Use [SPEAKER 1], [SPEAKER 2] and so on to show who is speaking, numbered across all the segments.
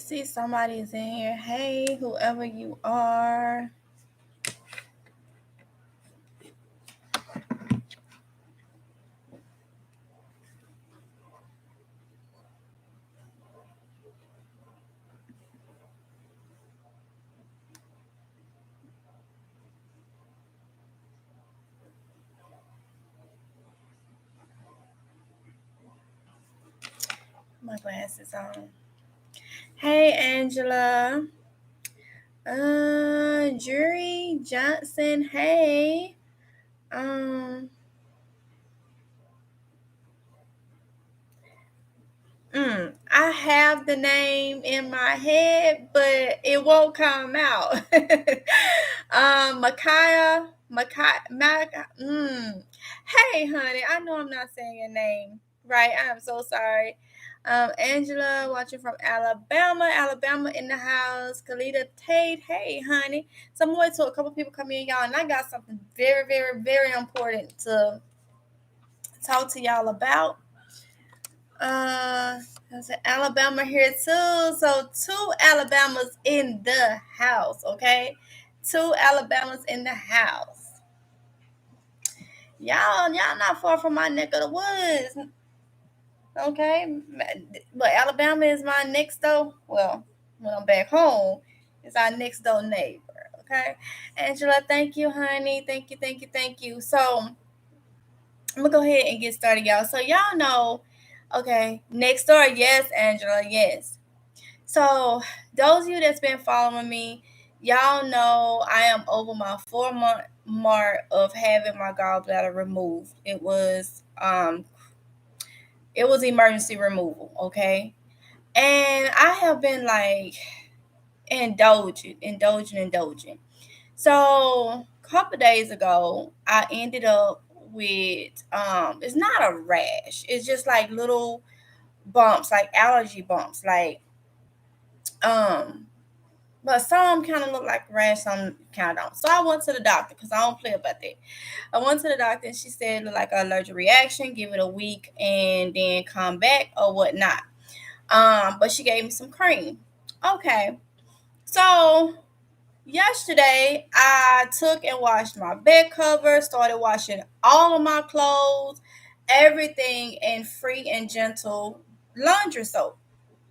[SPEAKER 1] see somebody's in here. Hey, whoever you are. My glasses on. Hey, Angela. Jury Johnson. Hey. Um. I have the name in my head, but it won't come out. Hey, honey, I know I'm not saying your name right. I am so sorry. Angela, watching from Alabama. Alabama in the house. Kalita Tate. Hey, honey. So I'm going to a couple people come in, y'all, and I got something very, very, very important to talk to y'all about. There's an Alabama here too. So 2 Alabamas in the house, okay? 2 Alabamas in the house. Y'all not far from my neck of the woods. Okay. But Alabama is my next door. Well, when I'm back home, it's our next door neighbor. Okay. Angela, thank you, honey. Thank you, thank you, thank you. So I'm gonna go ahead and get started, y'all. So y'all know, okay, next door, yes, Angela, yes. So those of you that's been following me, y'all know I am over my 4-month mark of having my gallbladder removed. It was emergency removal, okay? And I have been like indulging. So a couple days ago, I ended up with it's not a rash. It's just like little bumps, like allergy bumps, like but some kind of look like rash, some kind of don't. So I went to the doctor because I don't play about that. I went to the doctor and she said look like an allergic reaction, give it a week and then come back or whatnot. But she gave me some cream. Okay. So yesterday I took and washed my bed cover, started washing all of my clothes, everything in Free and Gentle laundry soap.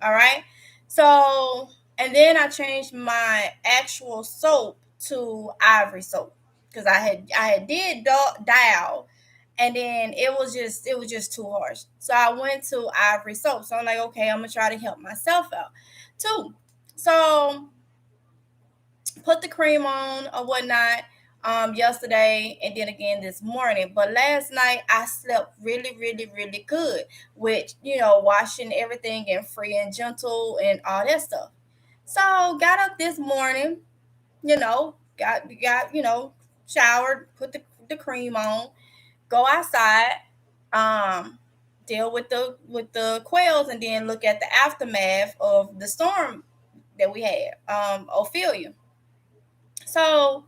[SPEAKER 1] All right. So, and then I changed my actual soap to Ivory soap because I had did dial, and then it was just too harsh. So I went to Ivory soap. So I'm like, okay, I'm gonna try to help myself out too. So put the cream on or whatnot yesterday and then again this morning. But last night I slept really, really, really good with, washing everything and Free and Gentle and all that stuff. So got up this morning, showered, put the cream on, go outside, um, deal with the quails and then look at the aftermath of the storm that we had, Ophelia. So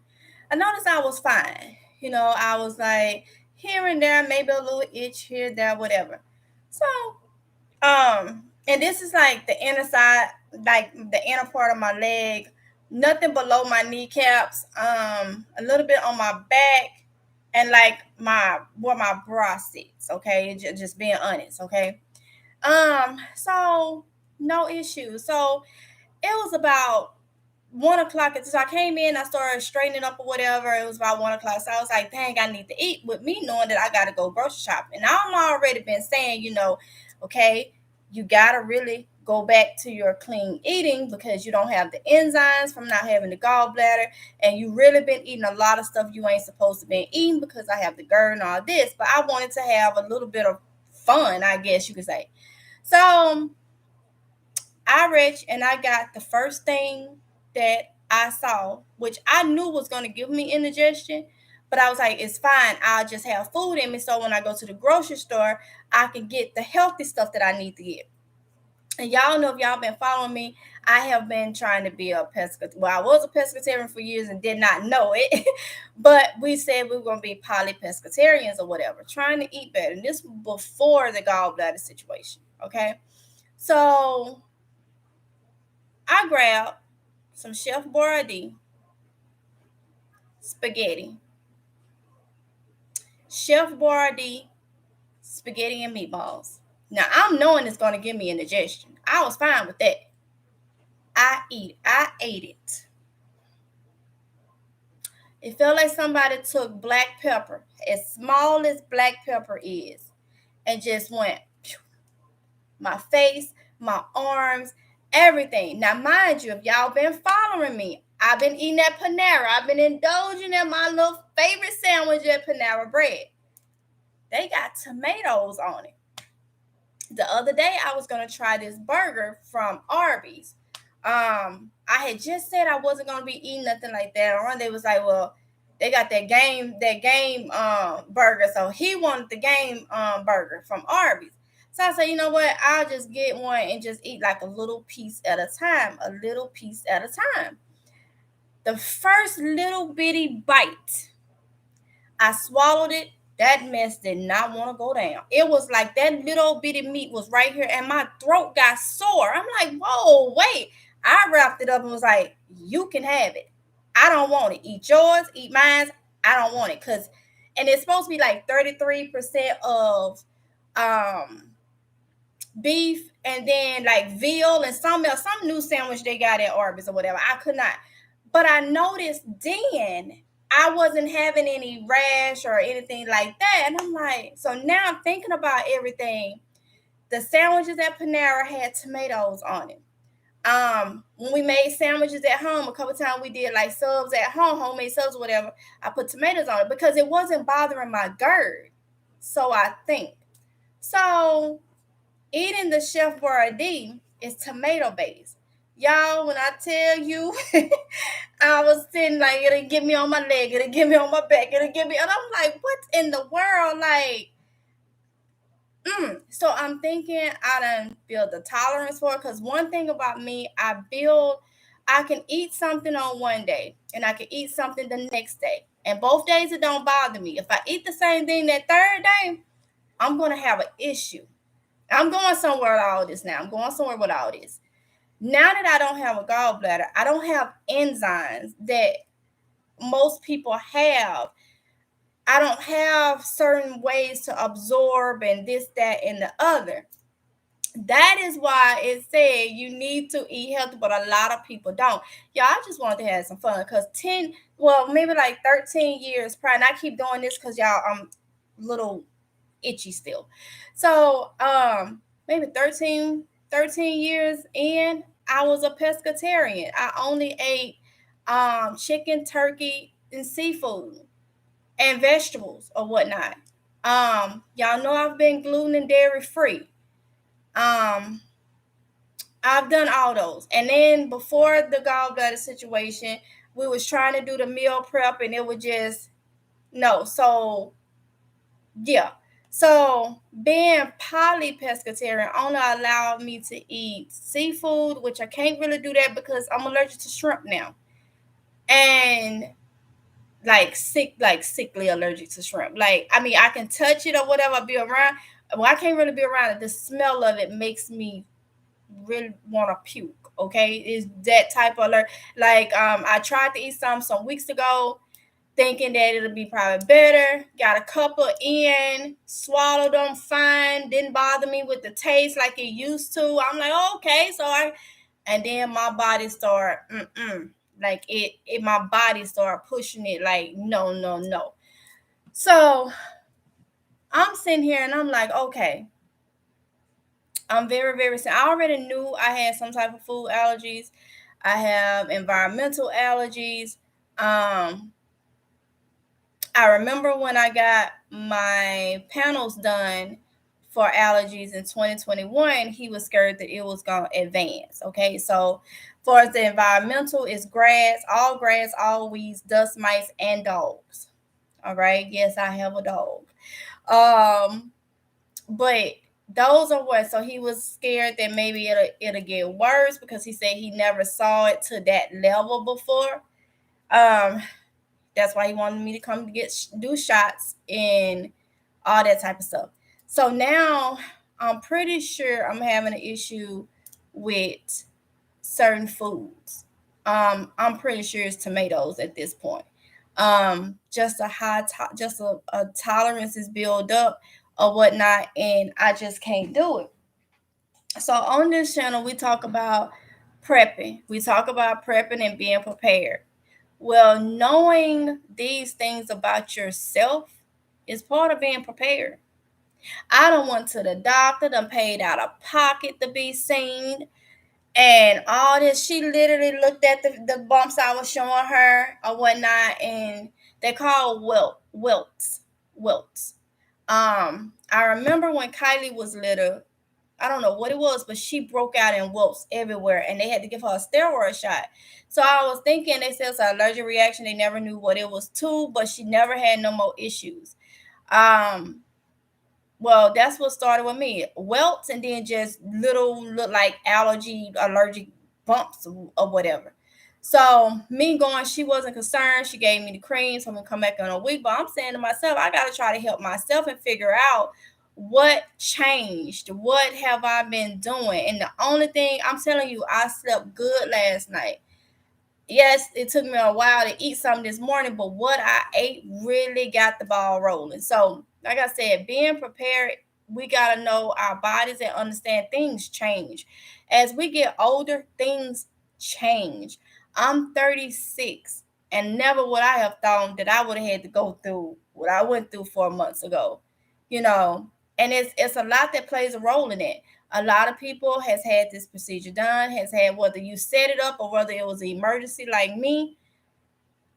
[SPEAKER 1] I noticed I was fine. I was like here and there, maybe a little itch here, there, whatever. So, and this is like the inner side, like the inner part of my leg, nothing below my kneecaps, a little bit on my back, and like where my bra sits. Okay, just being honest. Okay. So no issue. So it was about 1 o'clock. So I came in, I started straightening up or whatever. It was about 1 o'clock. So I was like, dang, I need to eat, with me knowing that I gotta go grocery shopping. And I'm already been saying, okay, you gotta really go back to your clean eating because you don't have the enzymes from not having the gallbladder, and you really been eating a lot of stuff you ain't supposed to be eating because I have the GERD and all this. But I wanted to have a little bit of fun, I guess you could say. So I reached and I got the first thing that I saw, which I knew was going to give me indigestion, but I was like, it's fine. I'll just have food in me. So when I go to the grocery store, I can get the healthy stuff that I need to get. And y'all know, if y'all been following me, I have been trying to be a pescatarian. Well, I was a pescatarian for years and did not know it, but we said we were going to be poly-pescatarians or whatever, trying to eat better. And this was before the gallbladder situation, okay? So I grabbed some Chef Boyardee spaghetti, Chef Boyardee spaghetti and meatballs. Now I'm knowing it's gonna give me indigestion. I was fine with that. I ate it. It felt like somebody took black pepper, as small as black pepper is, and just went my face, my arms, everything. Now, mind you, if y'all been following me, I've been eating at Panera. I've been indulging in my little favorite sandwich at Panera Bread. They got tomatoes on it. The other day, I was going to try this burger from Arby's. I had just said I wasn't going to be eating nothing like that. And they was like, well, they got that game burger. So he wanted the game burger from Arby's. So I said, you know what? I'll just get one and just eat like a little piece at a time, The first little bitty bite, I swallowed it. That mess did not want to go down. It was like that little bitty meat was right here and my throat got sore. I'm like, whoa, wait. I wrapped it up and was like, you can have it. I don't want it. Eat yours, eat mine. I don't want it. And it's supposed to be like 33% of beef and then like veal and some new sandwich they got at Arby's or whatever. I could not. But I noticed then I wasn't having any rash or anything like that. And I'm like, so now I'm thinking about everything. The sandwiches at Panera had tomatoes on it. When we made sandwiches at home, a couple times we did like subs at home, homemade subs or whatever. I put tomatoes on it because it wasn't bothering my GERD. So I think. So eating the Chef Boyardee is tomato based. Y'all, when I tell you, I was sitting like, it'll get me on my leg, it'll get me on my back, it'll get me, and I'm like, what in the world? Like, So I'm thinking I done build the tolerance for it. Because one thing about me, I can eat something on one day and I can eat something the next day. And both days it don't bother me. If I eat the same thing that third day, I'm going to have an issue. I'm going somewhere with all this now. Now that I don't have a gallbladder, I don't have enzymes that most people have. I don't have certain ways to absorb and this, that, and the other. That is why it said you need to eat healthy, but a lot of people don't. Y'all, I just wanted to have some fun because maybe like 13 years prior, and I keep doing this because y'all, I'm a little itchy still. So maybe 13 years in, I was a pescatarian. I only ate chicken, turkey, and seafood and vegetables or whatnot. Y'all know I've been gluten and dairy free. I've done all those. And then before the gallbladder situation, we was trying to do the meal prep and it was just no. So yeah. So being poly-pescatarian only allowed me to eat seafood, which I can't really do that because I'm allergic to shrimp now. And sickly allergic to shrimp. Like, I mean, I can touch it or whatever, be around. Well, I can't really be around it. The smell of it makes me really want to puke. Okay, is that type of alert? Like, I tried to eat some weeks ago, thinking that it'll be probably better. Got a couple in, swallowed them fine, didn't bother me with the taste like it used to. I'm like, oh, okay, and then my body started, like my body started pushing it, like no. So I'm sitting here and I'm like, okay, I'm very, very sick. I already knew I had some type of food allergies. I have environmental allergies. I remember when I got my panels done for allergies in 2021, he was scared that it was going to advance. Okay, so for the environmental, it's grass, all weeds, dust mites, and dogs. All right, yes, I have a dog. But those are what. So he was scared that maybe it'll get worse because he said he never saw it to that level before. That's why he wanted me to come to do shots and all that type of stuff. So now I'm pretty sure I'm having an issue with certain foods. I'm pretty sure it's tomatoes at this point. Just a just a tolerance is built up or whatnot, and I just can't do it. So on this channel, we talk about prepping. We talk about prepping and being prepared. Well, knowing these things about yourself is part of being prepared. I done went to the doctor, done paid out of pocket to be seen, and all this. She literally looked at the bumps I was showing her or whatnot, and they call welts. Welts. I remember when Kylie was little, I don't know what it was, but she broke out in welts everywhere, and they had to give her a steroid shot. So I was thinking they said it's an allergic reaction. They never knew what it was to, but she never had no more issues. Um, well, that's what started with me. Welts, and then just little look like allergic bumps or whatever. So me going, she wasn't concerned. She gave me the cream, so I'm gonna come back in a week. But I'm saying to myself, I gotta try to help myself and figure out what changed. What have I been doing? And the only thing I'm telling you, I slept good last night. Yes, it took me a while to eat something this morning, but what I ate really got the ball rolling. So, like I said, being prepared, we got to know our bodies and understand things change. As we get older, things change. I'm 36, and never would I have thought that I would have had to go through what I went through 4 months ago. You know, and it's a lot that plays a role in it. A lot of people has had this procedure done, has had, whether you set it up or whether it was an emergency like me,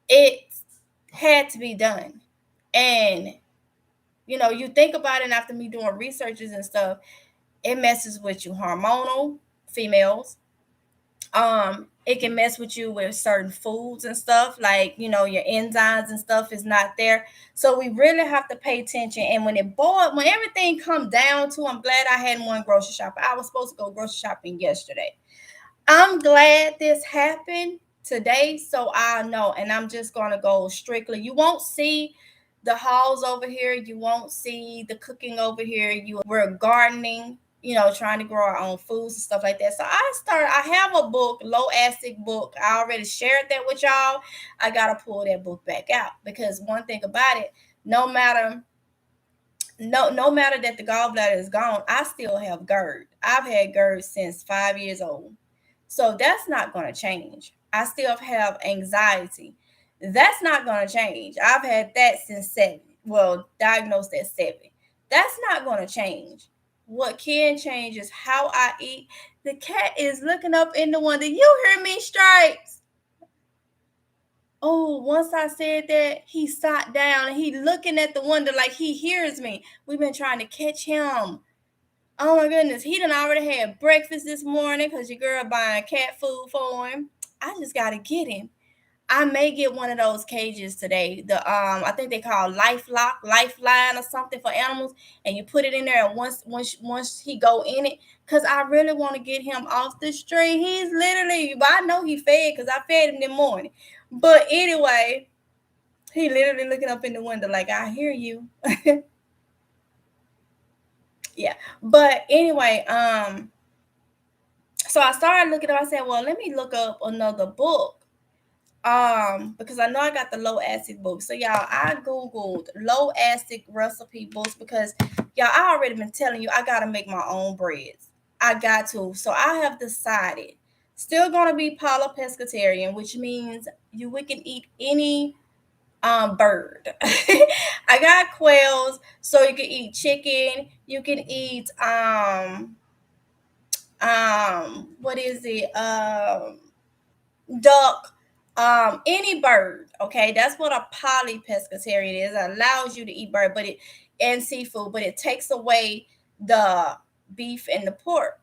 [SPEAKER 1] it had to be done. And you think about it, and after me doing researches and stuff, it messes with you hormonal, females. It can mess with you with certain foods and stuff, like your enzymes and stuff is not there. So we really have to pay attention. And when everything come down to, I'm glad I hadn't went grocery shopping. I was supposed to go grocery shopping yesterday. I'm glad this happened today, so I know, and I'm just gonna go strictly. You won't see the hauls over here. You won't see the cooking over here. We're gardening, trying to grow our own foods and stuff like that. So I have a book, low acid book. I already shared that with y'all. I gotta pull that book back out, because one thing about it, no matter that the gallbladder is gone, I still have GERD. I've had GERD since 5 years old. So that's not going to change. I still have anxiety. That's not going to change. I've had that since 7. Well, diagnosed at 7. That's not going to change. What can change is how I eat. The cat is looking up in the window. You hear me, Stripes? Oh, once I said that, he sat down and he looking at the window like he hears me. We've been trying to catch him. Oh my goodness, he done already had breakfast this morning because your girl buying cat food for him. I just gotta get him. I may get one of those cages today. I think they call Lifeline or something for animals, and you put it in there, and once he go in it, because I really want to get him off the street. He's literally, but I know he fed because I fed him in the morning. But anyway, he literally looking up in the window like, I hear you. Yeah. But anyway, so I started looking up. I said, well, let me look up another book. Because I know I got the low acid book. So y'all, I googled low acid recipe books because y'all, I already been telling you I gotta make my own breads. I got to. So I have decided, still gonna be pescatarian, which means we can eat any bird. I got quails, so you can eat chicken, you can eat what is it? Duck, any bird. Okay, that's what a pescatarian is. It allows you to eat bird, and seafood, but it takes away the beef and the pork.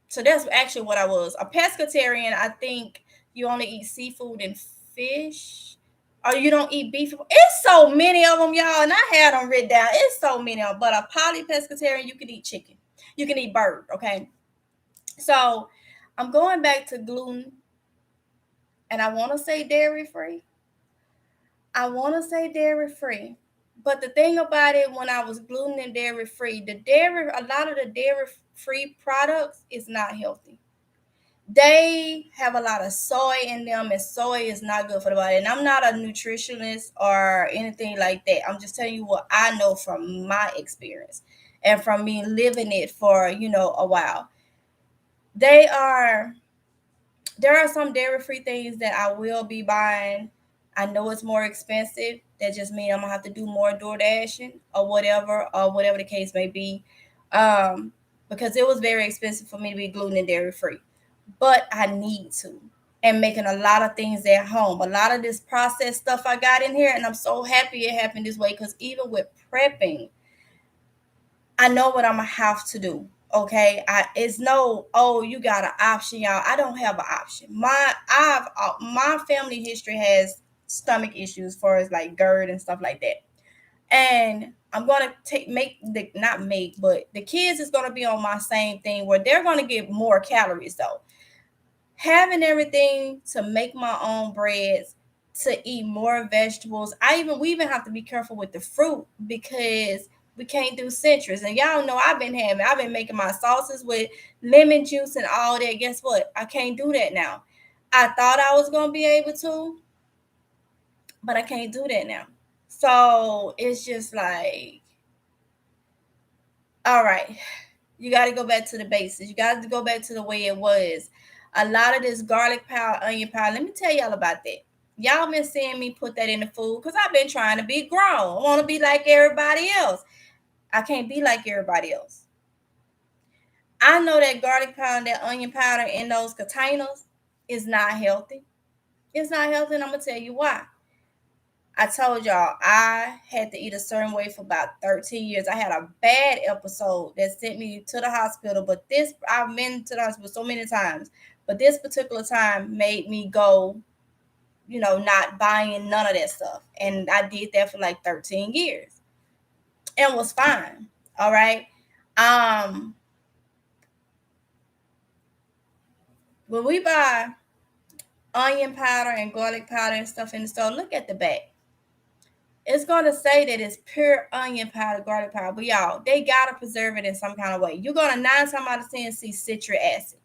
[SPEAKER 1] So that's actually what I was. A pescatarian, I think you only eat seafood and fish, or you don't eat beef. It's so many of them, y'all, and I had them written down. It's so many of them. But a pescatarian, you can eat chicken, you can eat bird. Okay, so I'm going back to gluten, and I want to say dairy free. But the thing about it, when I was gluten and dairy free, a lot of the dairy free products is not healthy. they have a lot of soy in them, and soy is not good for the body. And I'm not a nutritionist or anything like that. I'm just telling you what I know from my experience and from me living it for, a while. They are There are some dairy free things that I will be buying. I know it's more expensive. That just means I'm gonna have to do more door dashing or whatever the case may be. Because it was very expensive for me to be gluten and dairy free. But I need to. And making a lot of things at home. A lot of this processed stuff I got in here, and I'm so happy it happened this way because even with prepping, I know what I'm gonna have to do. Okay, it's no, oh, you got an option, y'all. I don't have an option. My family history has stomach issues, as far as like GERD and stuff like that. And I'm gonna take make the not make, but the kids is gonna be on my same thing where they're gonna get more calories though. Having everything to make my own breads, to eat more vegetables. We even have to be careful with the fruit because we can't do citrus. And y'all know I've been making my sauces with lemon juice and all that. Guess what? I can't do that now. I thought I was gonna be able to, but I can't do that now. So it's just like, all right, you got to go back to the basics. You got to go back to the way it was. A lot of this garlic powder, onion powder, let me tell y'all about that. Y'all been seeing me put that in the food because I've been trying to be grown. I want to be like everybody else. I can't be like everybody else. I know that garlic powder and that onion powder in those containers is not healthy. It's not healthy, and I'm going to tell you why. I told y'all I had to eat a certain way for about 13 years. I had a bad episode that sent me to the hospital, but I've been to the hospital so many times, but this particular time made me go, not buying none of that stuff. And I did that for like 13 years and was fine. All right. Um, when we buy onion powder and garlic powder and stuff in the store, look at the back. It's gonna say that it's pure onion powder, garlic powder, but y'all, they gotta preserve it in some kind of way. You're gonna 9 times out of 10 see citric acid.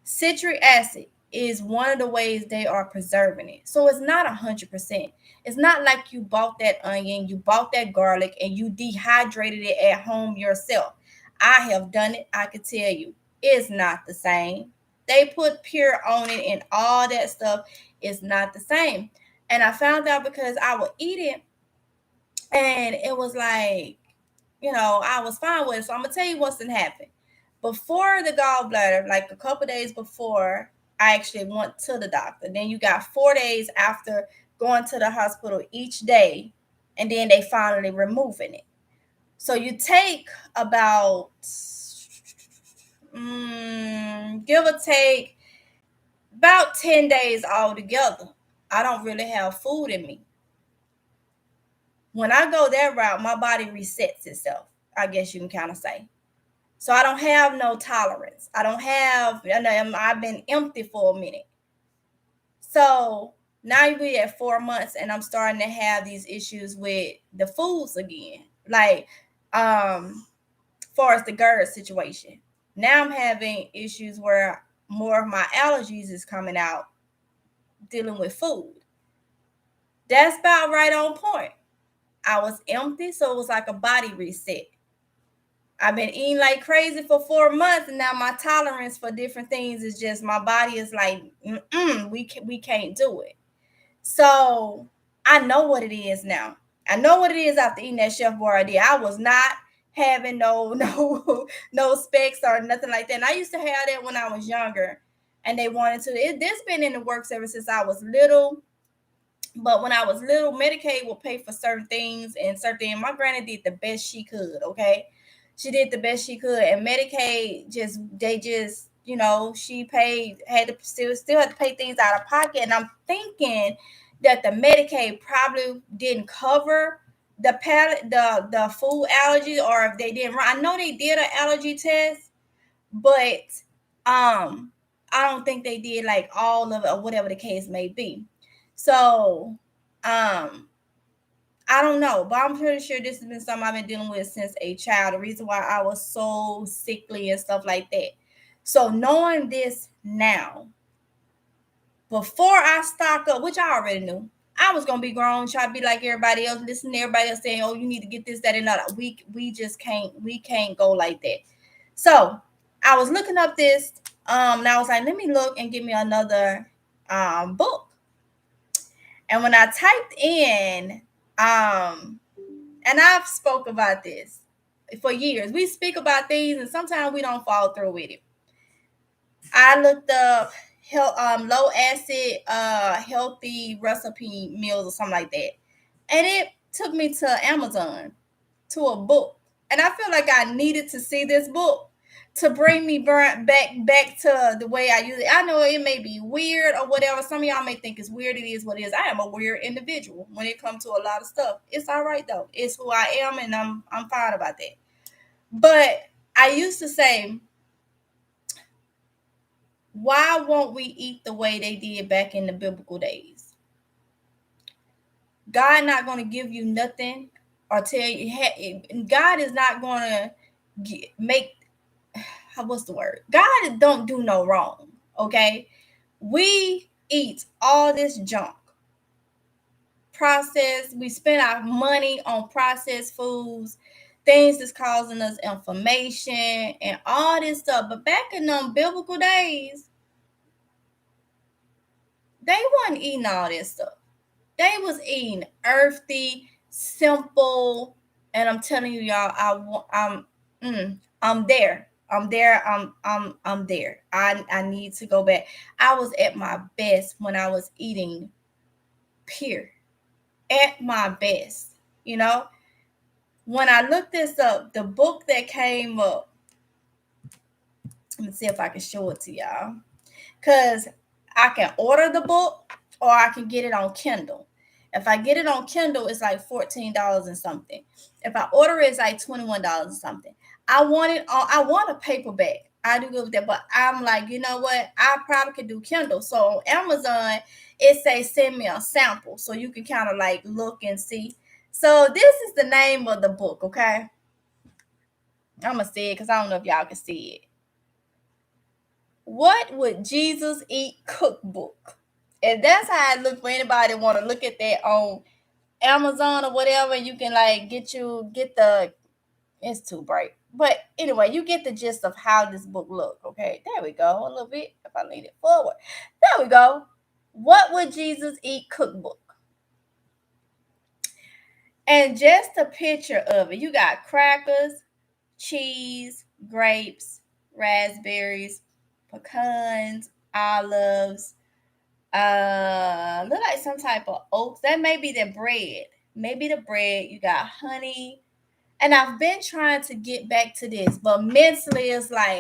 [SPEAKER 1] Citric acid is one of the ways they are preserving it. So it's not 100%. It's not like you bought that onion, you bought that garlic, and you dehydrated it at home yourself. I have done it. I can tell you, it's not the same. They put pure on it and all that stuff. It's not the same. And I found out because I would eat it and it was like, I was fine with it. So I'm gonna tell you what's gonna happen. Before the gallbladder, like a couple days before I actually went to the doctor. Then you got 4 days after going to the hospital each day, and then they finally removing it. So you take about give or take about 10 days altogether. I don't really have food in me. When I go that route, my body resets itself, I guess you can kind of say. So I don't have no tolerance. I've been empty for a minute. So now we at 4 months and I'm starting to have these issues with the foods again. Like, far as the GERD situation. Now I'm having issues where more of my allergies is coming out dealing with food. That's about right on point. I was empty, so it was like a body reset. I've been eating like crazy for 4 months, and now my tolerance for different things is just my body is like, we can't do it. So I know what it is now. I know what it is after eating that Chef Boyardee. I was not having no specs or nothing like that. And I used to have that when I was younger, and they wanted to. This been in the works ever since I was little. But when I was little, Medicaid will pay for certain things and certain things. My granny did the best she could, okay? She did the best she could. And Medicaid she paid, had to still had to pay things out of pocket. And I'm thinking that the Medicaid probably didn't cover the food allergy, or if they didn't run. I know they did an allergy test, but I don't think they did like all of it or whatever the case may be. So, I don't know, but I'm pretty sure this has been something I've been dealing with since a child. The reason why I was so sickly and stuff like that. So knowing this now, before I stock up, which I already knew, I was gonna be grown, try to be like everybody else, listen to everybody else saying, "Oh, you need to get this, that, and that." We just can't go like that. So I was looking up this, and I was like, let me look and get me another book. And when I typed in, and I've spoke about this for years. We speak about things, and sometimes we don't follow through with it. I looked up low acid healthy recipe meals or something like that, and it took me to Amazon to a book, and I feel like I needed to see this book to bring me back to the way I use it. I know it may be weird or whatever. Some of y'all may think it's weird. It is what it is. I am a weird individual when it comes to a lot of stuff. It's all right though. It's who I am, and I'm fine about that. But I used to say, why won't we eat the way they did back in the biblical days? God not going to give you nothing or tell you. God is not going to make, what's the word? God don't do no wrong. Okay, we eat all this junk, processed. We spend our money on processed foods, things that's causing us inflammation and all this stuff. But back in them biblical days, they wasn't eating all this stuff. They was eating earthy, simple, and I'm telling you, y'all, I'm there. I'm there. I'm there. I need to go back. I was at my best when I was eating pure. At my best, you know. When I looked this up, the book that came up. Let me see if I can show it to y'all. Because I can order the book or I can get it on Kindle. If I get it on Kindle, it's like $14 and something. If I order it, it's like $21 and something. I want a paperback. I do good with that, but I'm like, you know what? I probably could do Kindle. So on Amazon, it says send me a sample so you can kind of like look and see. So this is the name of the book, okay? I'm gonna say it because I don't know if y'all can see it. What would Jesus eat cookbook? And that's how I look for anybody want to look at that on Amazon or whatever. You can like get the, it's too bright. But anyway, you get the gist of how this book look. Okay, there we go. A little bit. If I lean it forward, there we go. What would Jesus eat cookbook? And just a picture of it. You got crackers, cheese, grapes, raspberries, pecans, olives, look like some type of oats. That may be the bread. Maybe the bread. You got honey. And I've been trying to get back to this, but mentally it's like,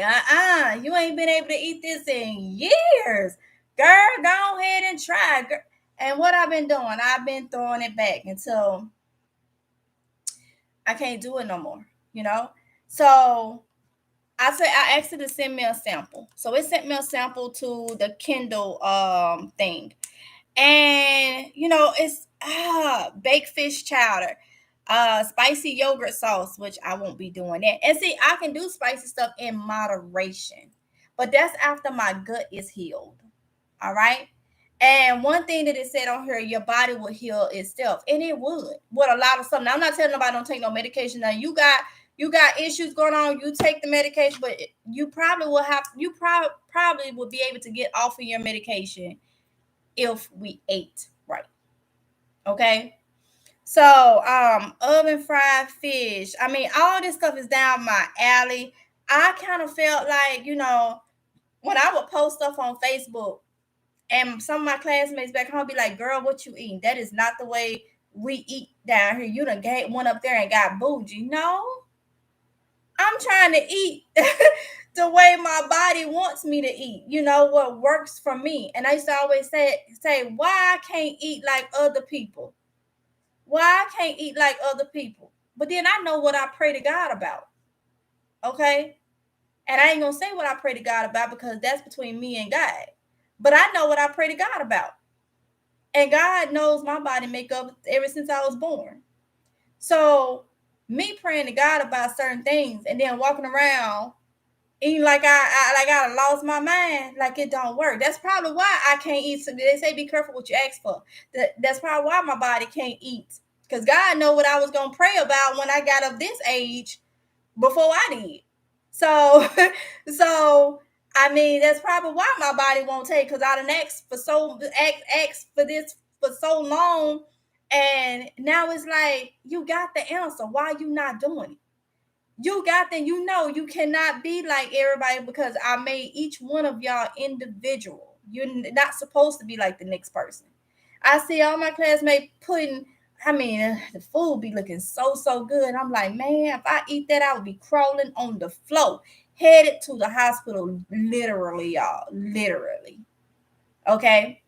[SPEAKER 1] you ain't been able to eat this in years. Girl, go ahead and try. Girl. And what I've been doing, I've been throwing it back until I can't do it no more, you know? So I asked it to send me a sample. So it sent me a sample to the Kindle thing. And you know, it's baked fish chowder, spicy yogurt sauce, which I won't be doing that. And see, I can do spicy stuff in moderation, but that's after my gut is healed. All right. And one thing that it said on here, your body will heal itself, and it would. With a lot of stuff. Now, I'm not telling nobody don't take no medication. Now, you got issues going on. You take the medication, but you probably will have. You probably will be able to get off of your medication if we ate right. Okay. So, oven fried fish. I mean, all this stuff is down my alley. I kind of felt like, you know, when I would post stuff on Facebook, and some of my classmates back home be like, girl, what you eating? That is not the way we eat down here. You done went up there and got bougie. No, I'm trying to eat the way my body wants me to eat. You know, what works for me. And I used to always say, why I can't eat like other people? Why I can't eat like other people? But then I know what I pray to God about. Okay? And I ain't going to say what I pray to God about because that's between me and God. But I know what I pray to God about. And God knows my body makeup ever since I was born. So me praying to God about certain things and then walking around eating like I lost my mind, like it don't work. That's probably why I can't eat. So they say be careful what you ask for. That's probably why my body can't eat. Because God know what I was gonna pray about when I got of this age before I did. So so I mean that's probably why my body won't take, because I done asked for this for so long, and now it's like you got the answer. Why you not doing it? You got that, you cannot be like everybody, because I made each one of y'all individual. You're not supposed to be like the next person. I see all my classmates putting, the food be looking so good. I'm like, man, if I eat that, I would be crawling on the floor, headed to the hospital, literally, y'all, literally. Okay.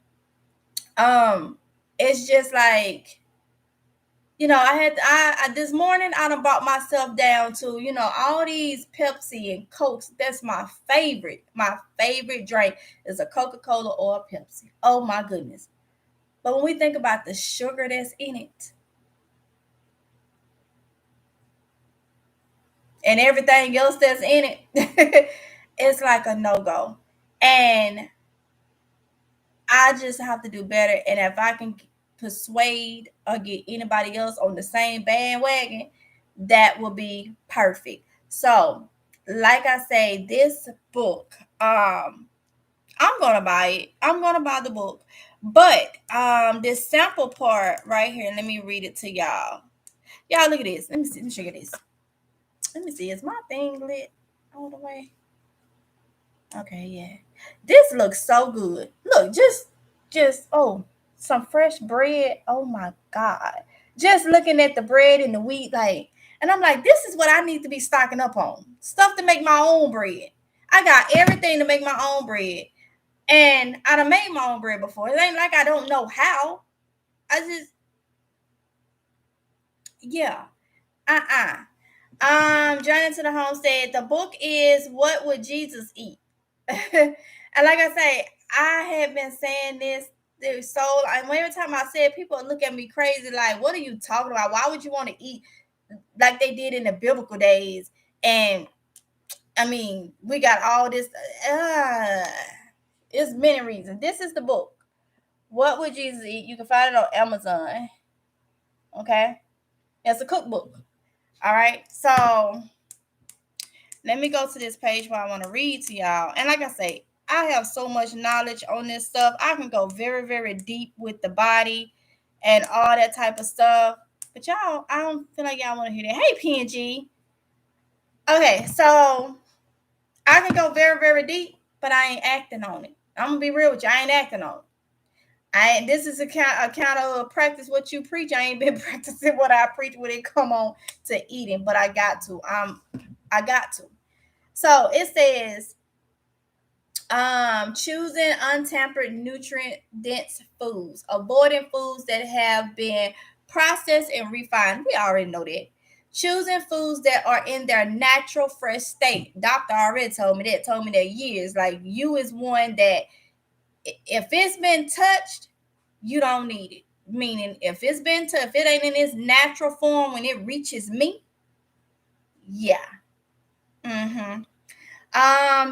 [SPEAKER 1] It's just like, I this morning I done brought myself down to, all these Pepsi and Cokes. That's my favorite. My favorite drink is a Coca-Cola or a Pepsi. Oh my goodness. But when we think about the sugar that's in it and everything else that's in it, it's like a no-go. And I just have to do better. And if I can persuade or get anybody else on the same bandwagon, that will be perfect. So, like I say, this book, I'm gonna buy it. I'm gonna buy the book. But this sample part right here, let me read it to y'all. Y'all look at this. Let me see. Let me show you this. Let me see. Is my thing lit all the way? Okay, yeah. This looks so good. Look, some fresh bread. Oh my God. Just looking at the bread and the wheat, and I'm like, this is what I need to be stocking up on. Stuff to make my own bread. I got everything to make my own bread. And I done made my own bread before. It ain't like I don't know how. I just, yeah. Uh-uh. Journey to the Homestead. The book is What Would Jesus Eat? And like I say, I have been saying this. And every time I say it, people look at me crazy, like, what are you talking about? Why would you want to eat like they did in the biblical days? And we got all this. It's many reasons. This is the book. What Would Jesus Eat? You can find it on Amazon. Okay. It's a cookbook. All right. So let me go to this page where I want to read to y'all. And like I say, I have so much knowledge on this stuff. I can go very, very deep with the body and all that type of stuff. But y'all, I don't feel like y'all want to hear that. Hey, PNG. Okay, so I can go very, very deep, but I ain't acting on it. I'm gonna be real with you. I ain't acting on it. This is a kind of practice what you preach. I ain't been practicing what I preach when it come on to eating, but I got to. I got to. So it says, choosing untampered nutrient dense foods, avoiding foods that have been processed and refined. We already know that. Choosing foods that are in their natural fresh state. Doctor already told me that years. Like, you is one that if it's been touched, you don't need it. Meaning, if it ain't in its natural form when it reaches me, yeah. Mm-hmm.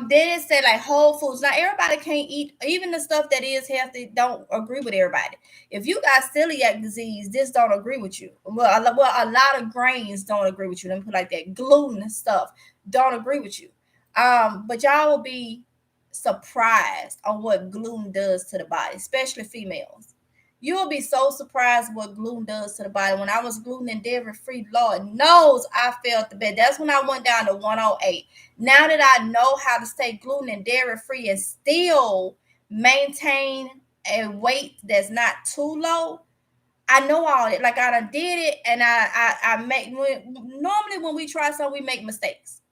[SPEAKER 1] Then it said like whole foods. Now everybody can't eat, even the stuff that is healthy don't agree with everybody. If you got celiac disease, this don't agree with you. Well, a lot of grains don't agree with you. Let me put it like that. Gluten and stuff don't agree with you. But y'all will be surprised on what gluten does to the body, especially females. You will be so surprised what gluten does to the body. When I was gluten and dairy free, Lord knows I felt the best. That's when I went down to 108. Now that I know how to stay gluten and dairy free and still maintain a weight that's not too low, I know all it. Like, I done did it, and I make, normally when we try something, we make mistakes.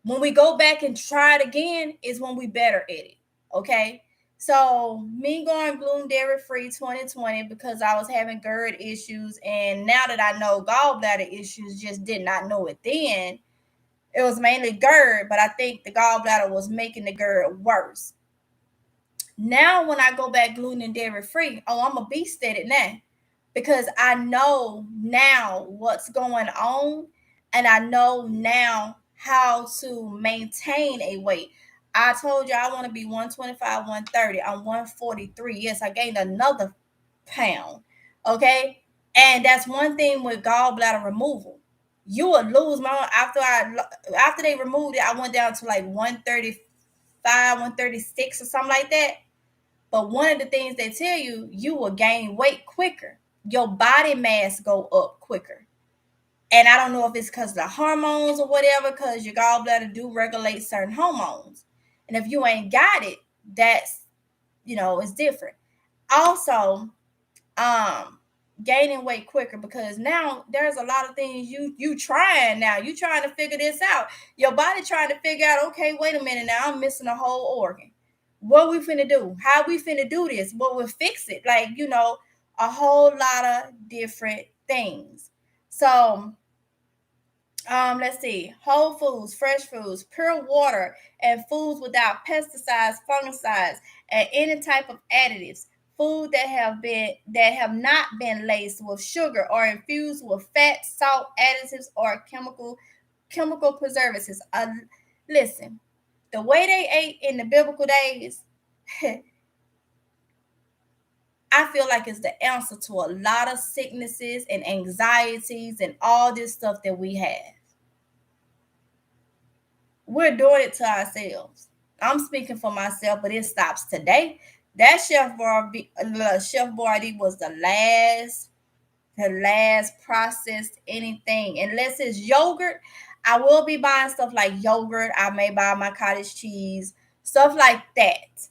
[SPEAKER 1] When we go back and try it again is when we better at it. Okay. So me going gluten dairy free 2020 because I was having GERD issues, and now that I know gallbladder issues, just did not know it then. It was mainly GERD, but I think the gallbladder was making the GERD worse. Now when I go back gluten and dairy free, I'm a beast at it now, because I know now what's going on, and I know now how to maintain a weight. I told you I want to be 125, 130. I'm 143. Yes, I gained another pound. Okay. And that's one thing with gallbladder removal. You will lose my after they removed it, I went down to like 135, 136 or something like that. But one of the things they tell you, you will gain weight quicker. Your body mass go up quicker. And I don't know if it's because of the hormones or whatever, because your gallbladder do regulate certain hormones. And if you ain't got it, that's, it's different. Also, gaining weight quicker, because now there's a lot of things you trying now. You trying to figure this out. Your body trying to figure out, okay, wait a minute now, I'm missing a whole organ. What we finna do? How we finna do this? What will fix it? Like, a whole lot of different things. So let's see, whole foods, fresh foods, pure water, and foods without pesticides, fungicides, and any type of additives. Food that have not been laced with sugar or infused with fat, salt, additives, or chemical preservatives. Listen, the way they ate in the biblical days, I feel like it's the answer to a lot of sicknesses and anxieties and all this stuff that we have. We're doing it to ourselves. I'm speaking for myself, but it stops today. That Chef Boyardee was the last processed anything. Unless it's yogurt, I will be buying stuff like yogurt. I may buy my cottage cheese, stuff like that.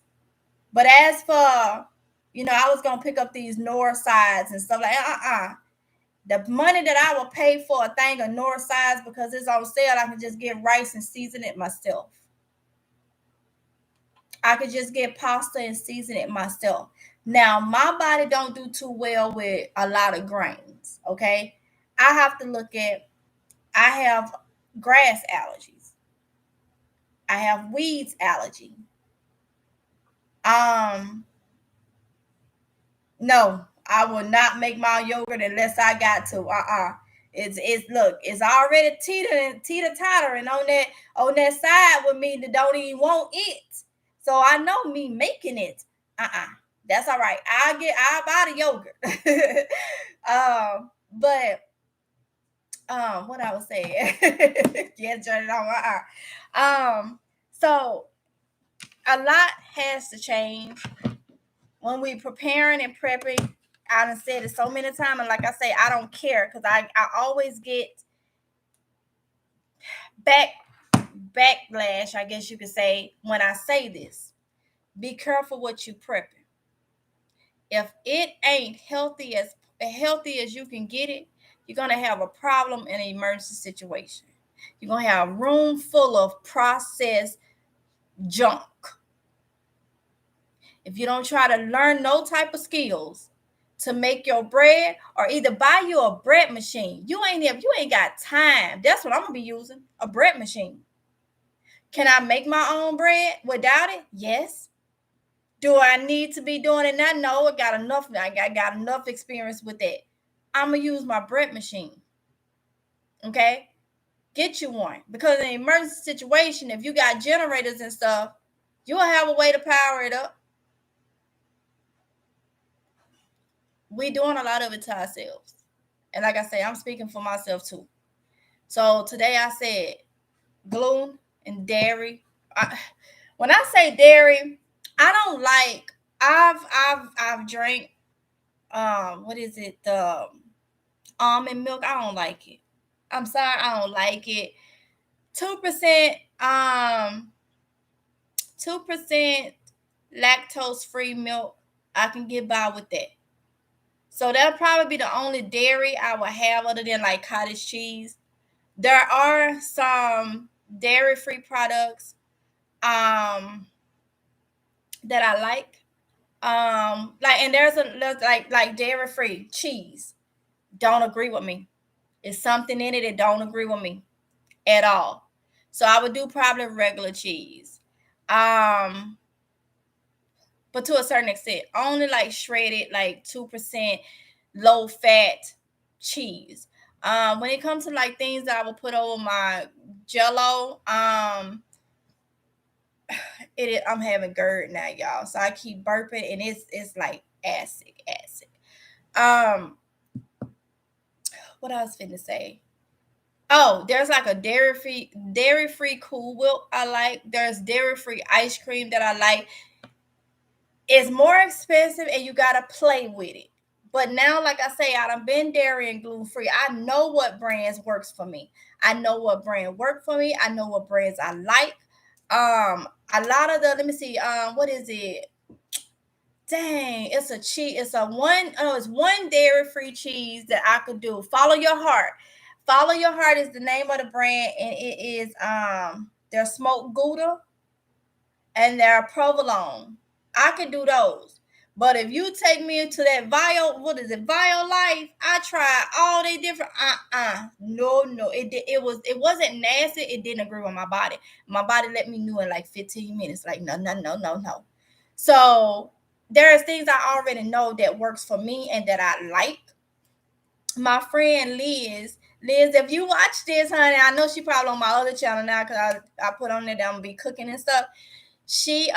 [SPEAKER 1] But as for, I was gonna pick up these Nor sides and stuff like the money that I will pay for a thing of Nor sides, because it's on sale, I can just get rice and season it myself. I could just get pasta and season it myself. Now, my body don't do too well with a lot of grains, okay? I have to look at, I have grass allergies. I have weeds allergy. No, I will not make my yogurt unless I got to. It's already teeter tottering on that side with me that don't even want it. So I know me making it. That's all right. I'll buy the yogurt. But what I was saying. Can't turn it on. So a lot has to change when we preparing and prepping. I done said it so many times, and like I say, I don't care, because I always get backlash, I guess you could say, when I say this. Be careful what you prepping. If it ain't healthy as you can get it, you're gonna have a problem in an emergency situation. You're gonna have a room full of processed junk. If you don't try to learn no type of skills to make your bread, or either buy you a bread machine. You ain't got time. That's what I'm gonna be using, a bread machine. Can I make my own bread without it? Yes. Do I need to be doing it now? No, I got enough experience with that. I'm gonna use my bread machine. Okay? Get you one, because in an emergency situation, if you got generators and stuff, you'll have a way to power it up. We doing a lot of it to ourselves. And like I say, I'm speaking for myself too. So today I said gluten and dairy. When I say dairy, I don't like. I've drank what is it, the almond milk. I don't like it. I'm sorry, I don't like it. 2% 2% lactose free milk, I can get by with that. So that'll probably be the only dairy I will have, other than like cottage cheese. There are some dairy free products that I like. And there's like dairy free cheese. Don't agree with me. It's something in it that don't agree with me at all. So I would do probably regular cheese. But to a certain extent, only like shredded, like 2% low fat cheese. When it comes to like things that I will put over my jello, I'm having GERD now, y'all. So I keep burping and it's like acid. Um, what I was finna say? Oh, there's like a dairy free Cool Whip I like. There's dairy free ice cream that I like. It's more expensive and you gotta play with it. But now, like I say, I done been dairy and gluten free. I know what brands works for me. I know what brand work for me. I know what brands I like. A lot of the let me see. What is it? Dang, it's a cheese. It's a one. Oh, it's one dairy free cheese that I could do. Follow Your Heart. Follow Your Heart is the name of the brand, and it is their smoked Gouda and their provolone. I could do those. But if you take me into that what is it, Bio Life? I tried all they different. No, it wasn't nasty. It didn't agree with my body. My body let me know in like 15 minutes. Like no. So there's things I already know that works for me and that I like. My friend Liz, if you watch this, honey, I know she probably on my other channel now because I put on there that I'm gonna be cooking and stuff. She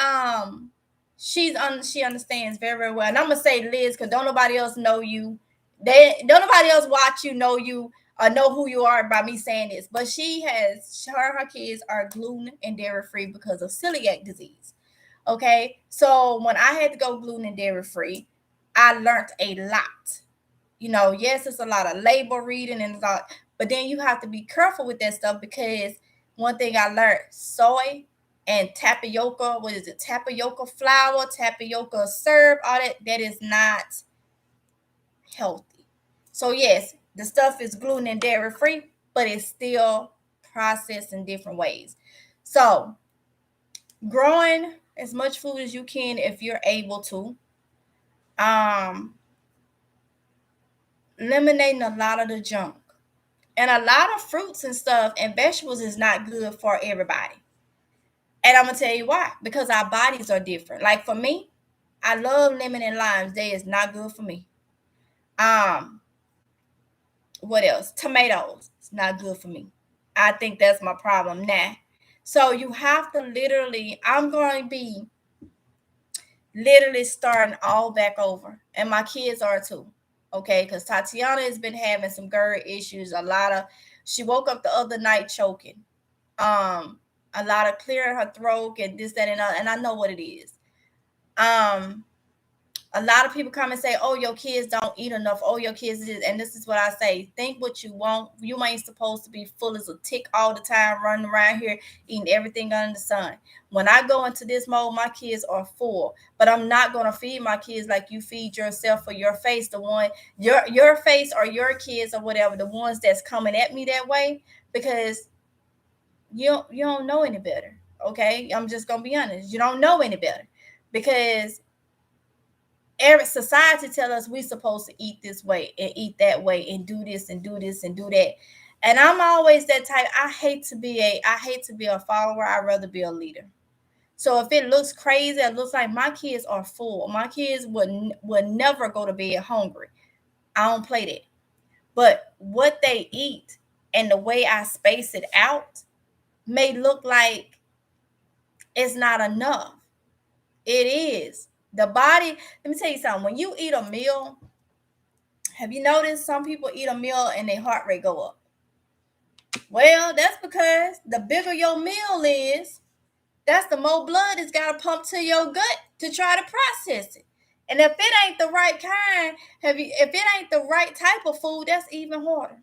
[SPEAKER 1] she understands very, very well. And I'm gonna say Liz, because don't nobody else know you. Don't nobody else watch you know you or know who you are by me saying this. But her kids are gluten and dairy free because of celiac disease. Okay. So when I had to go gluten and dairy free, I learned a lot. Yes, it's a lot of label reading and but then you have to be careful with that stuff because one thing I learned, soy and tapioca, what is it? Tapioca flour, tapioca syrup, all that is not healthy. So yes, the stuff is gluten and dairy free, but it's still processed in different ways. So growing as much food as you can if you're able to. Um, Eliminating a lot of the junk. And a lot of fruits and stuff and vegetables is not good for everybody. And I'm gonna tell you why. Because our bodies are different. Like for me, I love lemon and limes. They is not good for me. Um, what else? Tomatoes. It's not good for me. I think that's my problem now. So you have to I'm going to be literally starting all back over. And my kids are too. Okay, because Tatiana has been having some GERD issues. She woke up the other night choking. Um, a lot of clearing her throat and this, that, and other, and I know what it is. A lot of people come and say, "Oh, your kids don't eat enough. Oh, your kids is," and this is what I say: think what you want. You ain't supposed to be full as a tick all the time, running around here eating everything under the sun. When I go into this mode, my kids are full, but I'm not gonna feed my kids like you feed yourself or your face. The one your face or your kids or whatever, the ones that's coming at me that way, because you don't know any better. Okay, I'm just gonna be honest. You don't know any better because every society tell us we're supposed to eat this way and eat that way and do this and do this and do that. And I'm always that type. I hate to be a follower. I'd rather be a leader. So if it looks crazy, it looks like my kids are full. My kids would never go to bed hungry. I don't play that. But what they eat and the way I space it out may look like it's not enough. It is. The body, let me tell you something. When you eat a meal, have you noticed some people eat a meal and their heart rate go up? Well, that's because the bigger your meal is, that's the more blood it's got to pump to your gut to try to process it. And if it ain't the right kind, if it ain't the right type of food, that's even harder.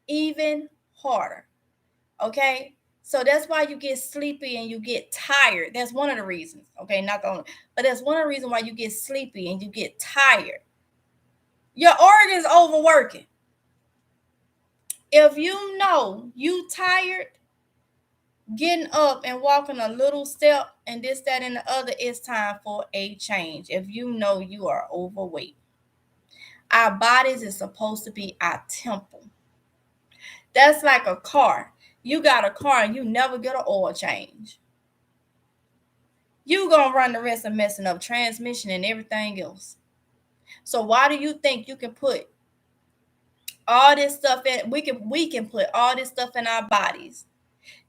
[SPEAKER 1] Even harder. Okay? So that's why you get sleepy and you get tired. That's one of the reasons. Okay, not the only, but that's one of the reasons why you get sleepy and you get tired. Your organs overworking. If you know you tired, getting up and walking a little step and this, that, and the other, it's time for a change. If you know you are overweight, our bodies is supposed to be our temple. That's like a car. You got a car and you never get an oil change. You gonna run the risk of messing up transmission and everything else. So why do you think you can put all this stuff in. We can put all this stuff in our bodies.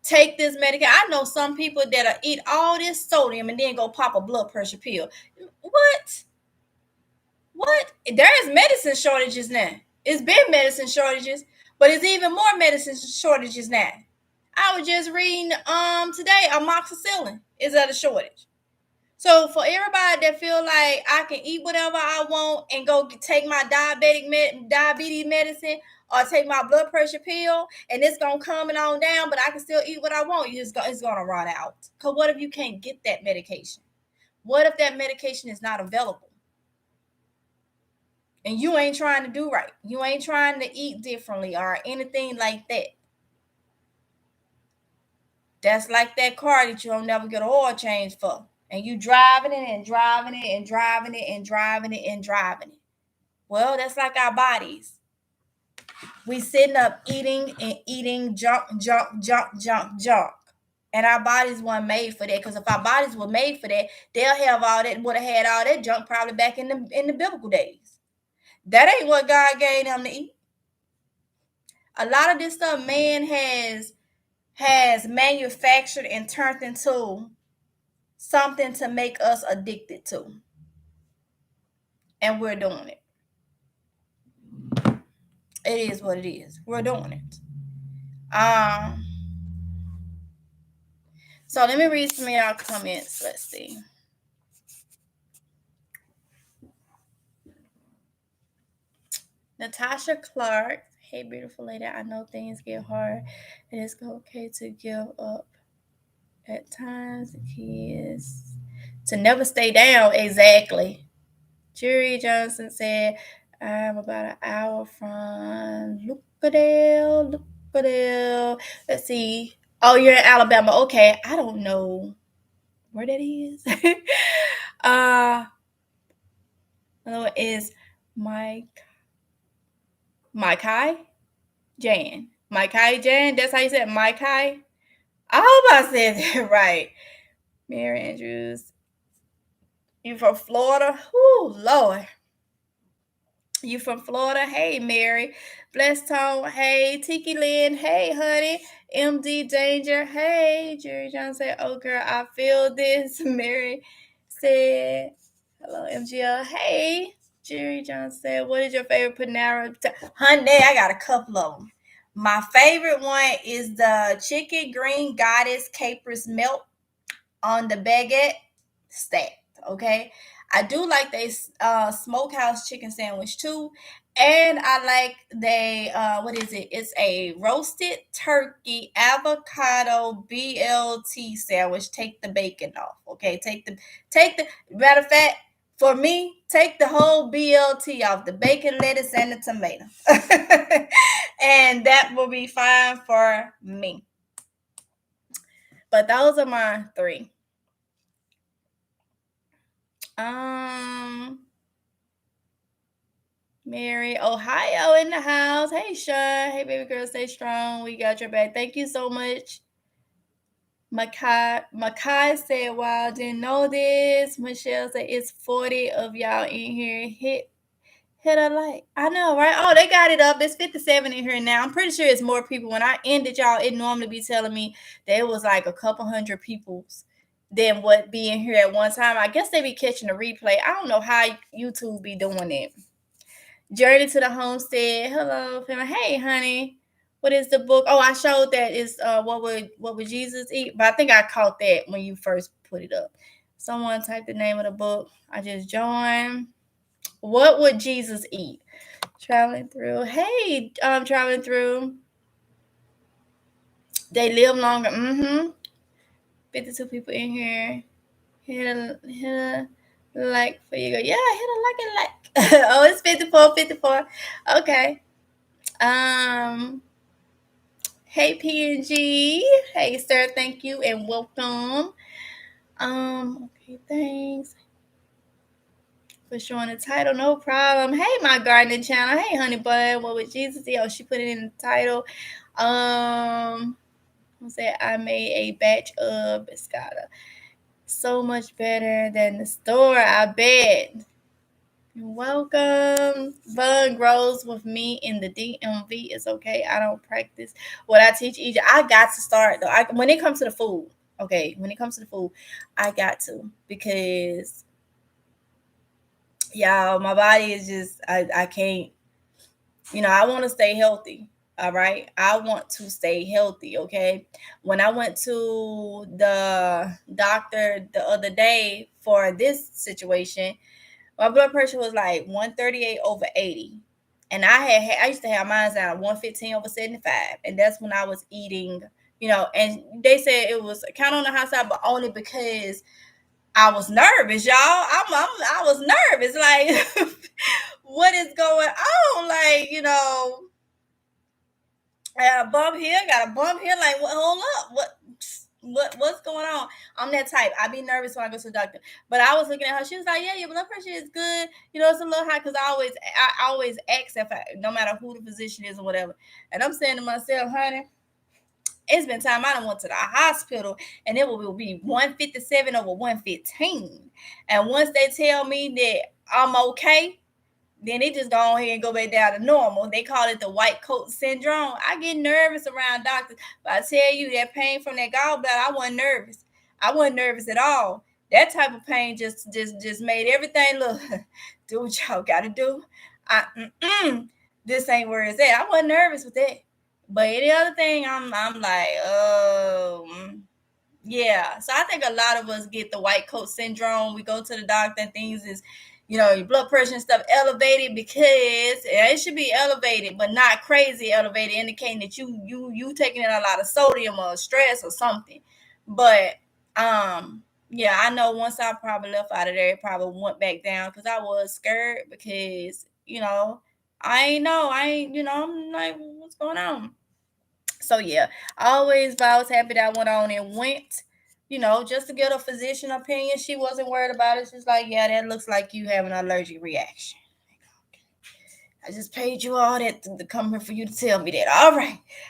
[SPEAKER 1] Take this medication. I know some people that'll eat all this sodium and then go pop a blood pressure pill. What? What? There's medicine shortages now. It's been medicine shortages, but it's even more medicine shortages now. I was just reading today amoxicillin is at a shortage. So for everybody that feel like I can eat whatever I want and go take my diabetes medicine or take my blood pressure pill and it's gonna come and on down, but I can still eat what I want, it's gonna run out. Cause what if you can't get that medication? What if that medication is not available? And you ain't trying to do right. You ain't trying to eat differently or anything like that. That's like that car that you don't never get an oil change for. And you driving it and driving it and driving it and driving it and driving it. Well, that's like our bodies. We sitting up eating and eating junk. And our bodies weren't made for that. Because if our bodies were made for that, they'll have all that, would have had all that junk probably back in the biblical days. That ain't what God gave them to eat. A lot of this stuff man has manufactured and turned into something to make us addicted to. And we're doing it. It is what it is. We're doing it. So let me read some of y'all comments. Let's see. Natasha Clark. Hey, beautiful lady. I know things get hard. It is okay to give up at times. The key is to never stay down. Exactly. Jerry Johnson said, I'm about an hour from Lucadale. Let's see. Oh, you're in Alabama. Okay. I don't know where that is. Is Mike Jan. That's how you said Mike High? I hope I said that right. Mary Andrews. You from Florida? Whoo, Lord. You from Florida? Hey, Mary. Blessed Tone. Hey, Tiki Lynn. Hey, honey. MD Danger. Hey, Jerry John said, oh, girl, I feel this. Mary said, hello, MGL. Hey, Jerry John said, what is your favorite Panera? Honey, I got a couple of them. My favorite one is the chicken green goddess capers melt on the baguette stacked. Okay, I do like they smokehouse chicken sandwich too, and I like they what is it? It's a roasted turkey avocado BLT sandwich. Take the bacon off. Okay, take the matter of fact. For me, take the whole BLT off, the bacon, lettuce, and the tomato. And that will be fine for me. But those are my three. Mary, Ohio in the house. Hey, Sean. Hey, baby girl, stay strong. We got your back. Thank you so much. Makai said, wow, didn't know this. Michelle said, it's 40 of y'all in here. Hit a like. I know, right? Oh, they got it up. It's 57 in here now. I'm pretty sure it's more people. When I ended, y'all, it normally be telling me there was like a couple hundred people than what be in here at one time. I guess they be catching a replay. I don't know how YouTube be doing it. Journey to the Homestead. Hello, family. Hey, honey. What is the book? Oh, I showed that is what would Jesus eat? But I think I caught that when you first put it up. Someone typed the name of the book. I just joined. What would Jesus eat? Traveling through. Hey, traveling through. They live longer. 52 people in here. Hit a like for you. Yeah, hit a like. Oh, it's 54. Okay. Hey PNG. Hey sir, thank you and welcome. Okay, thanks for showing the title. No problem. Hey, my gardening channel. Hey, honey bun. What would Jesus eat? Oh, she put it in the title. I said I made a batch of biscotta. So much better than the store, I bet. You're welcome. Bug grows with me in the DMV. It's okay. I don't practice what I teach each. I got to start though. When it comes to the food, okay. When it comes to the food, I got to because y'all, my body is just I can't. I want to stay healthy. All right. I want to stay healthy. Okay. When I went to the doctor the other day for this situation, my blood pressure was like 138 over 80. And I used to have mine down 115 over 75. And that's when I was eating, and they said it was kind of on the high side, but only because I was nervous, y'all. I was nervous. Like, what is going on? Like, I got a bump here, got a bump here. Like, what? Hold up, what's going on? I'm that type. I be nervous when I go to the doctor. But I was looking at her. She was like, "Yeah, your blood pressure is good. It's a little high." Because I always ask no matter who the physician is or whatever. And I'm saying to myself, honey, it's been time I done went to the hospital, and it will be 157 over 115. And once they tell me that I'm okay, then it just go ahead and go back down to normal. They call it the white coat syndrome. I get nervous around doctors, but I tell you, that pain from that gallbladder, I wasn't nervous. I wasn't nervous at all. That type of pain just made everything look. Do what y'all got to do. This ain't where it's at. I wasn't nervous with that. But any other thing, I'm like, yeah. So I think a lot of us get the white coat syndrome. We go to the doctor and things is, your blood pressure and stuff elevated because it should be elevated, but not crazy elevated, indicating that you taking in a lot of sodium or stress or something. But yeah, I know once I probably left out of there, it probably went back down because I was scared because I ain't I'm like, what's going on? So yeah, I was happy that I went on and went, just to get a physician opinion. She wasn't worried about it. She's like, yeah, that looks like you have an allergic reaction. I just paid you all that to come here for you to tell me that.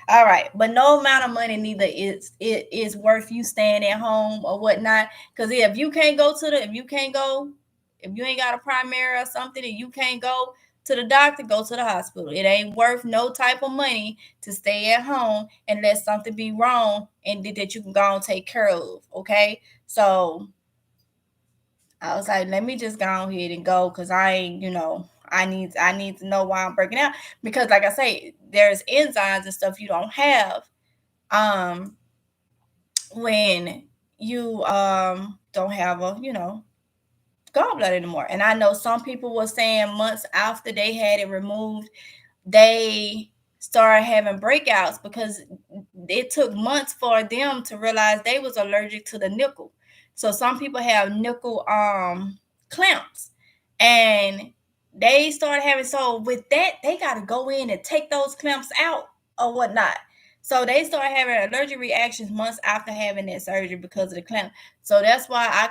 [SPEAKER 1] All right. But no amount of money neither is worth you staying at home or whatnot. Because if you can't go if you ain't got a primary or something and you can't go to the doctor, go to the hospital. It ain't worth no type of money to stay at home unless something be wrong and that you can go and take care of. Okay. So I was like, let me just go ahead and go because I ain't, I need to know why I'm breaking out. Because like I say, there's enzymes and stuff you don't have um when you don't have a, gallbladder anymore. And I know some people were saying months after they had it removed, they started having breakouts because it took months for them to realize they was allergic to the nickel. So some people have nickel clamps, and they started having, so with that they got to go in and take those clamps out or whatnot. So they started having allergic reactions months after having that surgery because of the clamp. So that's why I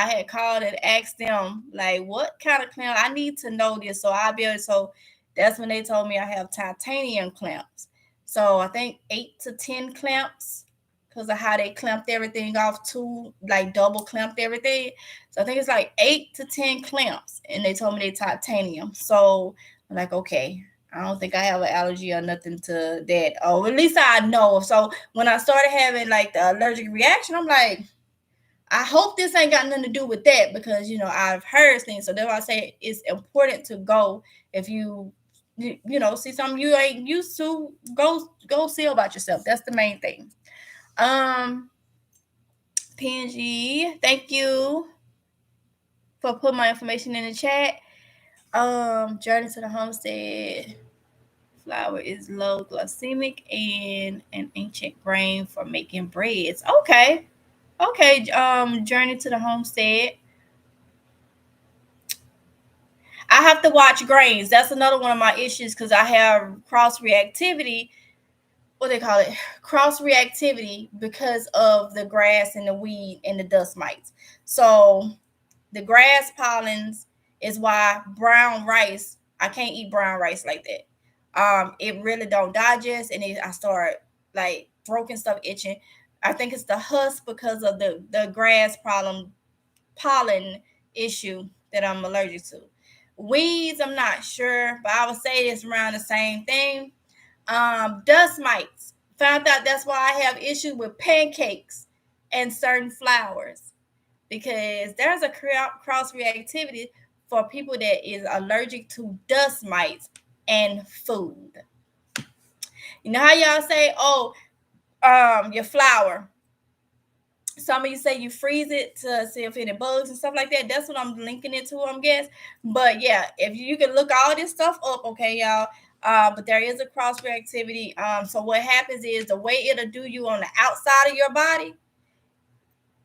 [SPEAKER 1] had called and asked them, like, what kind of clamp? I need to know this so I'll be able to. So that's when they told me I have titanium clamps. So I think 8 to 10 clamps because of how they clamped everything off too, like double clamped everything. So I think it's like 8 to 10 clamps, and they told me they titanium. So I'm like, okay, I don't think I have an allergy or nothing to that. Oh, at least I know. So when I started having like the allergic reaction, I'm like, I hope this ain't got nothing to do with that because I've heard things. So that's why I say it's important to go if see something you ain't used to. Go see about yourself. That's the main thing. PNG, thank you for putting my information in the chat. Journey to the homestead. Flour is low glycemic and an ancient grain for making breads. Okay. Journey to the homestead. I have to watch grains. That's another one of my issues because I have cross reactivity. What they call it? Cross reactivity because of the grass and the weed and the dust mites. So the grass pollens is why brown rice. I can't eat brown rice like that. It really don't digest, and I start like broken stuff itching. I think it's the husk because of the grass pollen issue that I'm allergic to. Weeds, I'm not sure, but I would say it's around the same thing. Dust mites. Found out that's why I have issues with pancakes and certain flours, because there's a cross reactivity for people that is allergic to dust mites and food. You know how y'all say, oh, your flour. Some of you say you freeze it to see if any bugs and stuff like that. That's what I'm linking it to, I'm guess. But yeah, if you can look all this stuff up, okay, y'all. But there is a cross reactivity. So what happens is the way it'll do you on the outside of your body,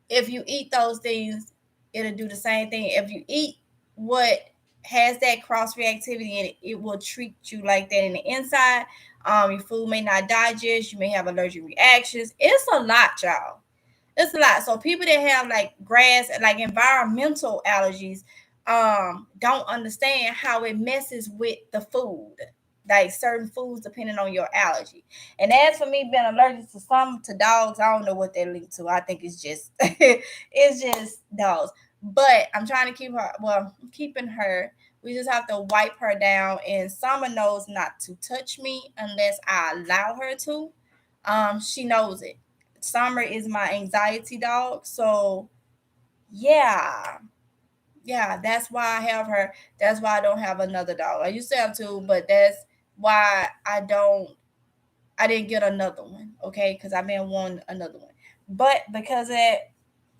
[SPEAKER 1] if you eat those things, it'll do the same thing. If you eat what has that cross reactivity in it, it will treat you like that in the inside. Your food may not digest, you may have allergic reactions. It's a lot, y'all. It's a lot. So people that have like grass, like environmental allergies, don't understand how it messes with the food, like certain foods depending on your allergy. And as for me being allergic to some to dogs, I don't know what they're linked to. I think it's just it's just dogs. But I'm trying to keep her. Well, I'm keeping her. We just have to wipe her down. And Summer knows not to touch me unless I allow her to. She knows it. Summer is my anxiety dog. So yeah, yeah, that's why I have her. That's why I don't have another dog. I used to have two, but that's why I didn't get another one. Okay, because I've been wanting another one. But because of that,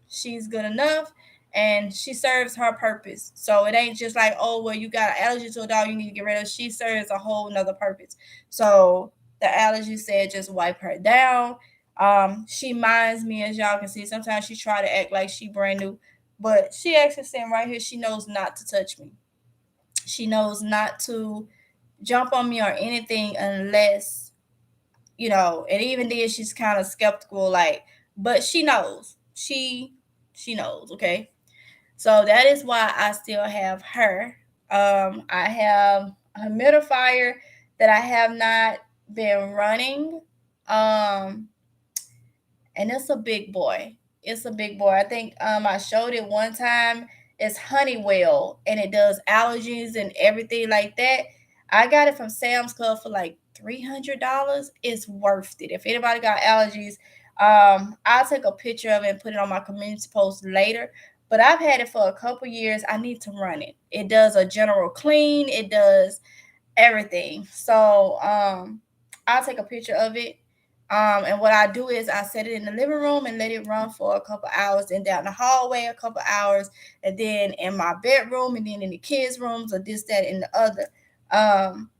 [SPEAKER 1] she's good enough and she serves her purpose. So it ain't just like, oh, well, you got an allergy to a dog, you need to get rid of. She serves a whole nother purpose. So the allergy said just wipe her down. She minds me, as y'all can see. Sometimes she try to act like she brand new, but she actually sitting right here. She knows not to touch me. She knows not to jump on me or anything unless, and even then she's kind of skeptical, like, but she knows. She knows, okay? So that is why I still have her. I have a humidifier that I have not been running. Um, and it's a big boy. It's a big boy. I think I showed it one time. It's Honeywell and it does allergies and everything like that. I got it from Sam's Club for like $300. It's worth it. If anybody got allergies, I'll take a picture of it and put it on my community post later. But I've had it for a couple years. I need to run it. It does a general clean. It does everything. So I'll take a picture of it. And what I do is I set it in the living room and let it run for a couple hours, and down the hallway a couple hours, and then in my bedroom, and then in the kids' rooms, or this, that, and the other. Um,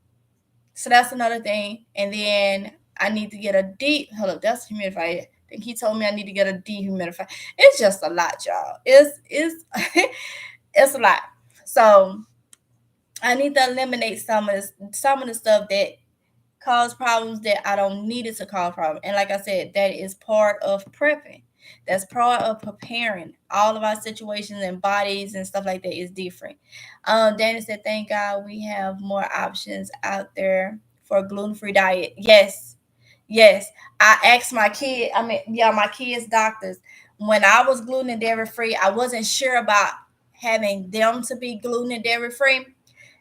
[SPEAKER 1] so that's another thing. And then I need to get a hold up, that's humidifier. I think he told me I need to get a dehumidifier. It's just a lot, y'all. It's it's a lot. So I need to eliminate some of the stuff that cause problems that I don't need it to cause problems. And like I said, that is part of prepping. That's part of preparing. All of our situations and bodies and stuff like that is different. Danny said, thank God we have more options out there for a gluten-free diet. Yes. Yes. I asked my kid, yeah, my kids' doctors. When I was gluten and dairy free, I wasn't sure about having them to be gluten and dairy free.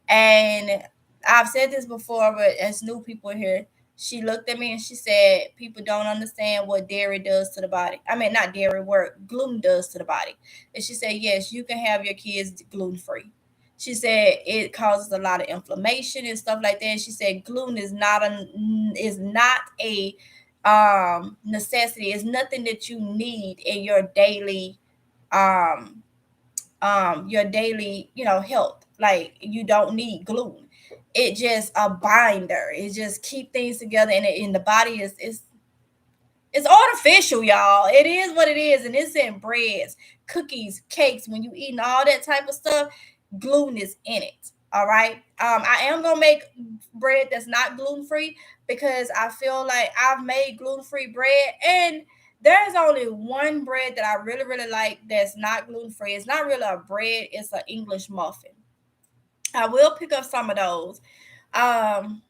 [SPEAKER 1] And I've said this before, but as new people here, she looked at me and she said, people don't understand what dairy does to the body. I mean, not dairy, what gluten does to the body. And she said, yes, you can have your kids gluten free. She said it causes a lot of inflammation and stuff like that. And she said gluten is not a necessity. It's nothing that you need in um your daily, health. Like, you don't need gluten. It just a binder. It just keep things together, and in the body it's artificial, y'all. It is what it is, and it's in breads, cookies, cakes. When you eating all that type of stuff, gluten is in it. All right. I am gonna make bread that's not gluten free, because I feel like I've made gluten free bread, and there's only one bread that I really, really like that's not gluten free. It's not really a bread, it's an English muffin. I will pick up some of those. Um,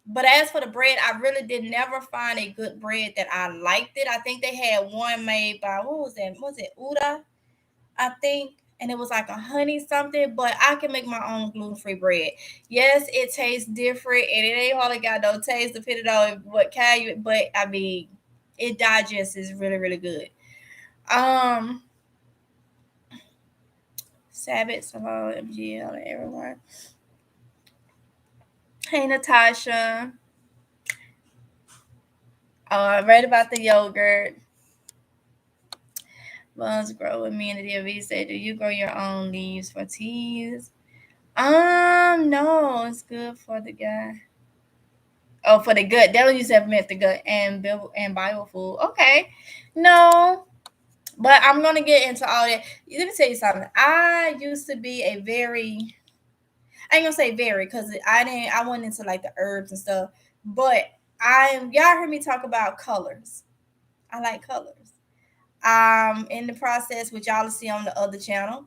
[SPEAKER 1] but as for the bread, I really did never find a good bread that I liked it. I think they had one made by, what was that? Was it Uda? I think. and it was like a honey something, but I can make my own gluten-free bread. Yes, it tastes different and it ain't hardly got no taste depending on what kind you, but I mean, it digests is really, really good. Um, Sabbath, Salon, MGL, and everyone. Hey, Natasha. I read about the yogurt. Buns grow with me in the DMV. Say, do you grow your own leaves for teas? No, it's good for the guy. Oh, for the gut. That was you said meant the gut and biofood. Okay, no, but I'm gonna get into all that. Let me tell you something. I used to be a very, I ain't gonna say very, because I went into like the herbs and stuff, but y'all heard me talk about colors. I like colors. In the process, which y'all see on the other channel,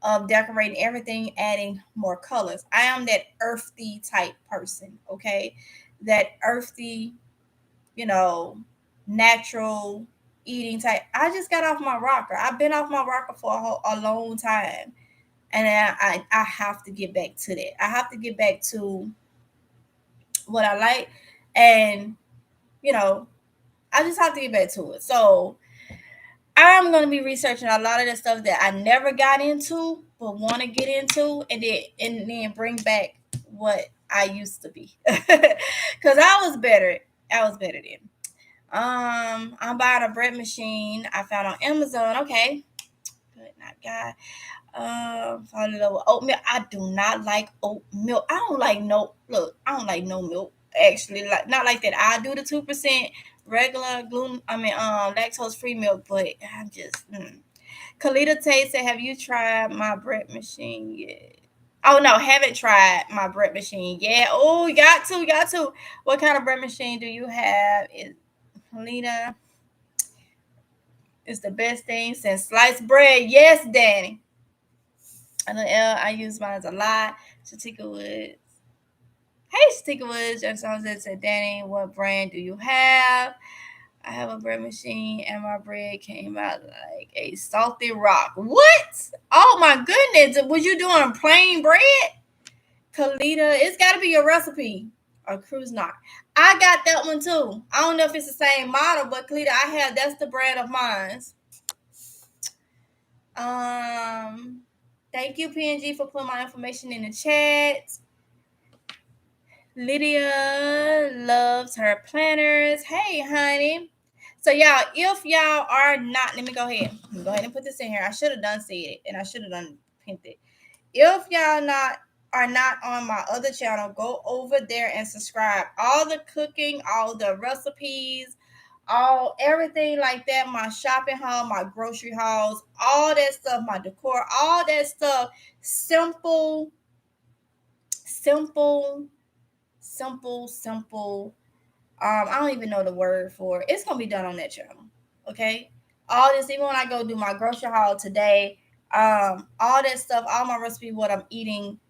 [SPEAKER 1] of decorating everything, adding more colors. I am that earthy type person, okay? That earthy, you know, natural eating type. I just got off my rocker. I've been off my rocker for a long time. And I have to get back to that. I have to get back to what I like. And, you know, I just have to get back to it. So I'm going to be researching a lot of the stuff that I never got into but want to get into, and then bring back what I used to be, because I was better. I was better then. I'm buying a bread machine I found on Amazon. Okay, good, not God. Fall in love with oat milk. I do not like oat milk. I don't like no look. I don't like no milk. Actually, like not like that. I do the 2% regular gluten. I mean, lactose free milk, but I'm just. Kalita Tate said, "Have you tried my bread machine yet?" Oh no, haven't tried my bread machine yet. Oh, you got to. What kind of bread machine do you have? Is Kalita is the best thing since sliced bread. Yes, Danny. And then I use mine a lot. Shatika Woods. Hey, Shatika Woods. Johnson said, Danny, what brand do you have? I have a bread machine and my bread came out like a salty rock. What? Oh my goodness. Was you doing plain bread? Kalita, it's got to be your recipe. Or Cruise Not. I got that one too. I don't know if it's the same model, but Kalita, that's the brand of mine. Thank you, PNG, for putting my information in the chat. Lydia loves her planners. Hey, honey. So, y'all, if y'all are not, let me go ahead. Go ahead and put this in here. I should have done said it, and I should have done pinned it. If y'all are not on my other channel, go over there and subscribe. All the cooking, all the recipes, everything like that, my shopping haul, my grocery hauls, all that stuff, my decor, all that stuff, simple, simple, simple. I don't even know the word for it. It's gonna be done on that channel. Okay. All this, even when I go do my grocery haul today, all that stuff, all my recipe, what I'm eating,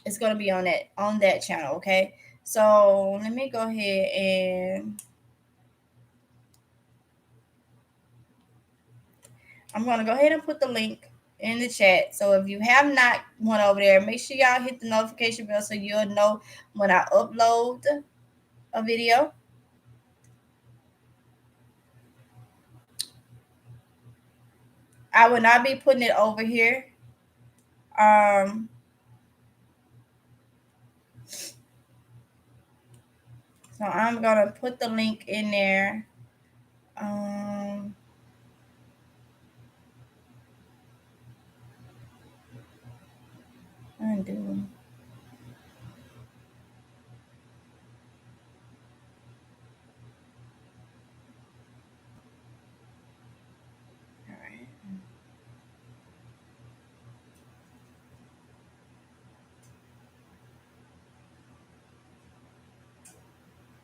[SPEAKER 1] it's gonna be on that channel. Okay. So let me go ahead and I'm gonna go ahead and put the link in the chat. So if you have not went over there, make sure y'all hit the notification bell so you'll know when I upload a video. I will not be putting it over here. So I'm gonna put the link in there. Undo. All right.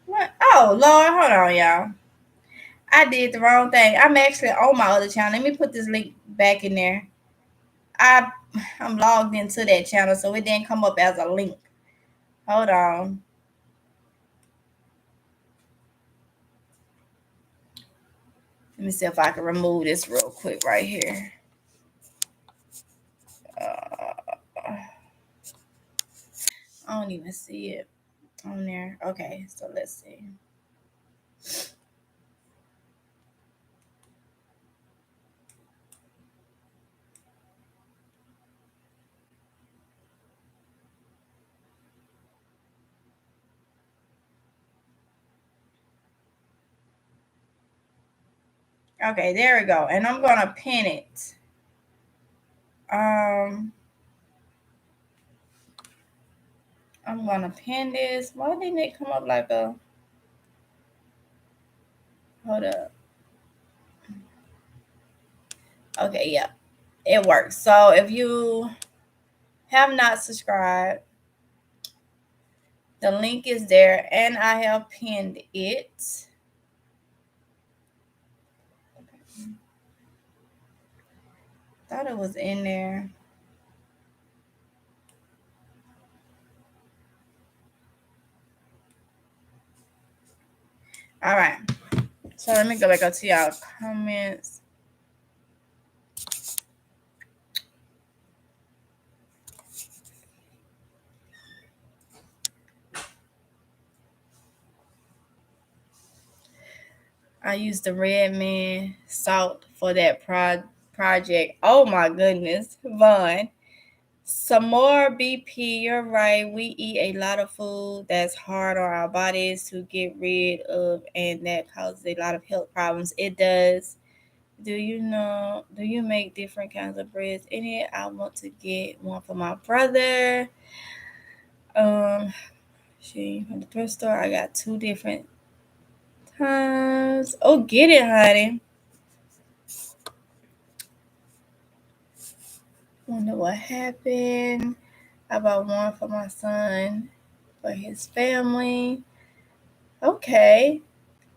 [SPEAKER 1] What? Oh Lord, hold on, y'all. I did the wrong thing. I'm actually on my other channel. Let me put this link back in there. I'm logged into that channel, so it didn't come up as a link. Hold on. Let me see if I can remove this real quick right here. I don't even see it on there. Okay, so let's see. Okay, there we go. And I'm gonna pin it. Um, I'm gonna pin this. Why didn't it come up like a? Hold up. Okay, yeah, it works. So if you have not subscribed, the link is there, and I have pinned it. Thought it was in there. All right. So let me go back up to y'all comments. I used the Red Man salt for that project. Oh my goodness, Vaughn. Some more BP. You're right. We eat a lot of food that's hard on our bodies to get rid of, and that causes a lot of health problems. It does. Do you know? Do you make different kinds of breads? In it, I want to get one for my brother. She from the thrift store. I got two different times. Oh, get it, honey. Wonder what happened. How about one for my son, for his family? Okay.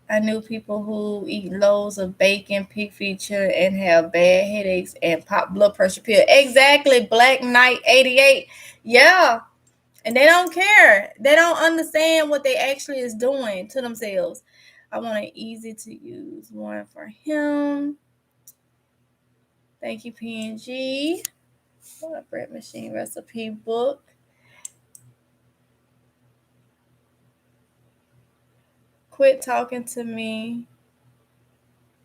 [SPEAKER 1] I knew people who eat loads of bacon, pig feature, and have bad headaches and pop blood pressure pill. Exactly, Black Knight 88. Yeah. And they don't care. They don't understand what they actually is doing to themselves. I want an easy to use one for him. Thank you, PNG. Bread machine recipe book. Quit talking to me.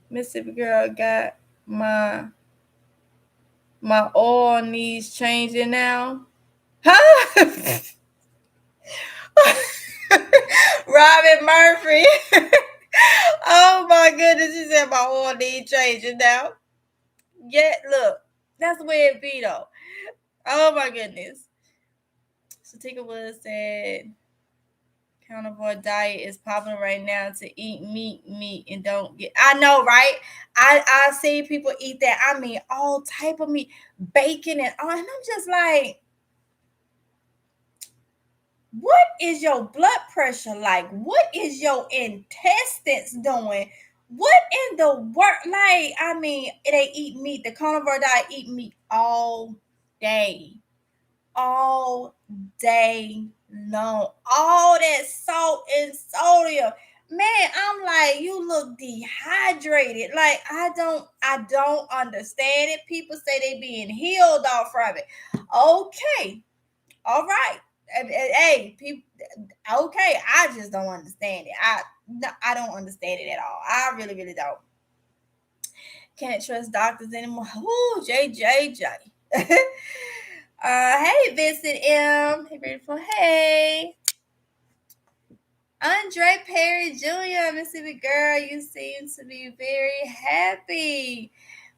[SPEAKER 1] Mississippi girl got my oil needs changing now. Huh? Robin Murphy. Oh my goodness, she said my oil needs changing now. Yeah, look, that's the way it be though. Oh my goodness. Satika Wood said carnivore diet is popular right now to eat meat and don't get. I know, right? I see people eat that. I mean, all type of meat, bacon and all, and I'm just like, what is your blood pressure like? What is your intestines doing? What in the world? Like, I mean, they eat meat. The carnivore diet eat meat day, all day long. All that salt and sodium. Man, I'm like, you look dehydrated. Like, I don't understand it. People say they being healed off from it. Okay. All right. Hey, people. Okay, I just don't understand it. I don't understand it at all. I really, really don't. Can't trust doctors anymore. Ooh, JJJ. Hey, Vincent M. Hey, beautiful. Hey. Andre Perry Jr., Mississippi girl, you seem to be very happy.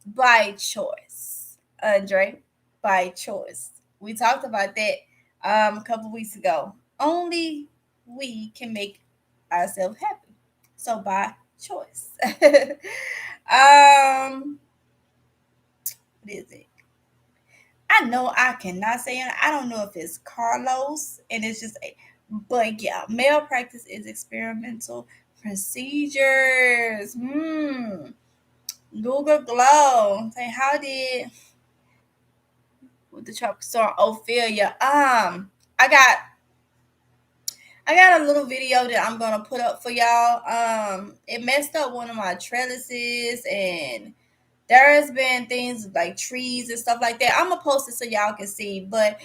[SPEAKER 1] By choice, Andre. By choice. We talked about that a couple weeks ago. Only we can make ourselves happy. So by choice. What is it? I know I cannot say it. I don't know if it's Carlos and it's just but yeah, male practice is experimental procedures. Google Glow. Say how did with the tropical storm Ophelia. I got a little video that I'm gonna put up for y'all. It messed up one of my trellises and there has been things like trees and stuff like that. I'm gonna post it so y'all can see. But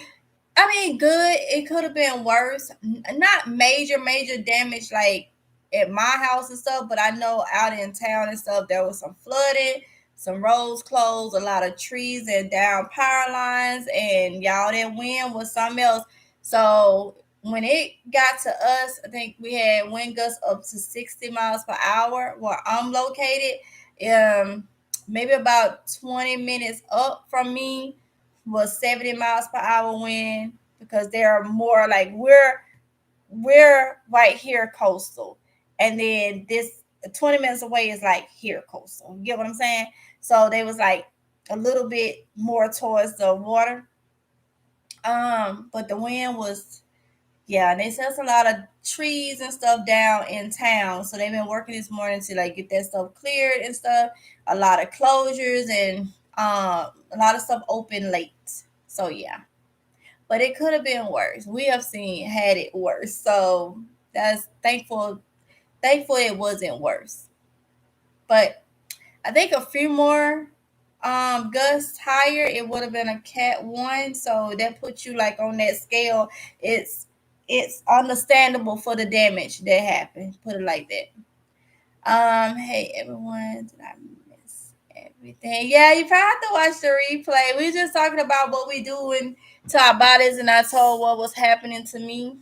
[SPEAKER 1] I mean, good. It could have been worse. Not major damage like at my house and stuff, but I know out in town and stuff there was some flooding, some roads closed, a lot of trees and down power lines, and y'all that wind was something else. So when it got to us, I think we had wind gusts up to 60 miles per hour where I'm located. Maybe about 20 minutes up from me was 70 miles per hour wind, because they're more like we're right here coastal, and then this 20 minutes away is like here coastal. You get what I'm saying? So they was like a little bit more towards the water. But the wind was, yeah, and they said a lot of trees and stuff down in town. So they've been working this morning to like get that stuff cleared and stuff. A lot of closures and a lot of stuff open late. So yeah. But it could have been worse. We have had it worse. So that's thankful it wasn't worse. But I think a few more gusts higher, it would have been a cat 1. So that puts you like on that scale. It's understandable for the damage that happened. Put it like that. Hey everyone, did I miss everything? Yeah, you probably have to watch the replay. We just talking about what we doing to our bodies, and I told what was happening to me.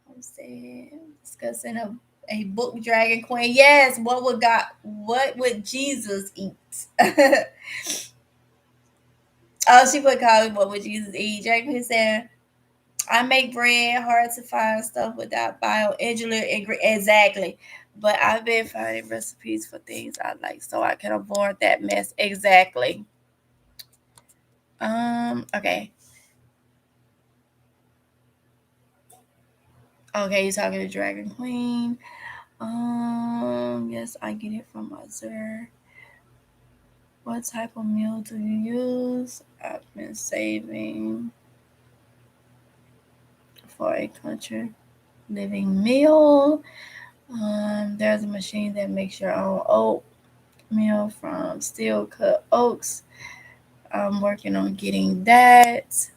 [SPEAKER 1] I'm saying discussing a book dragon queen. Yes, what would Jesus eat? Oh, she put call what would Jesus eat? Dragon said, I make bread, hard to find stuff without bioengineered ingredients. Exactly. But I've been finding recipes for things I like so I can avoid that mess. Exactly. Okay. Okay, you're talking to Dragon Queen. Yes, I get it from my sir. What type of meal do you use? I've been saving for a country living meal. There's a machine that makes your own oatmeal from steel cut oats. I'm working on getting that.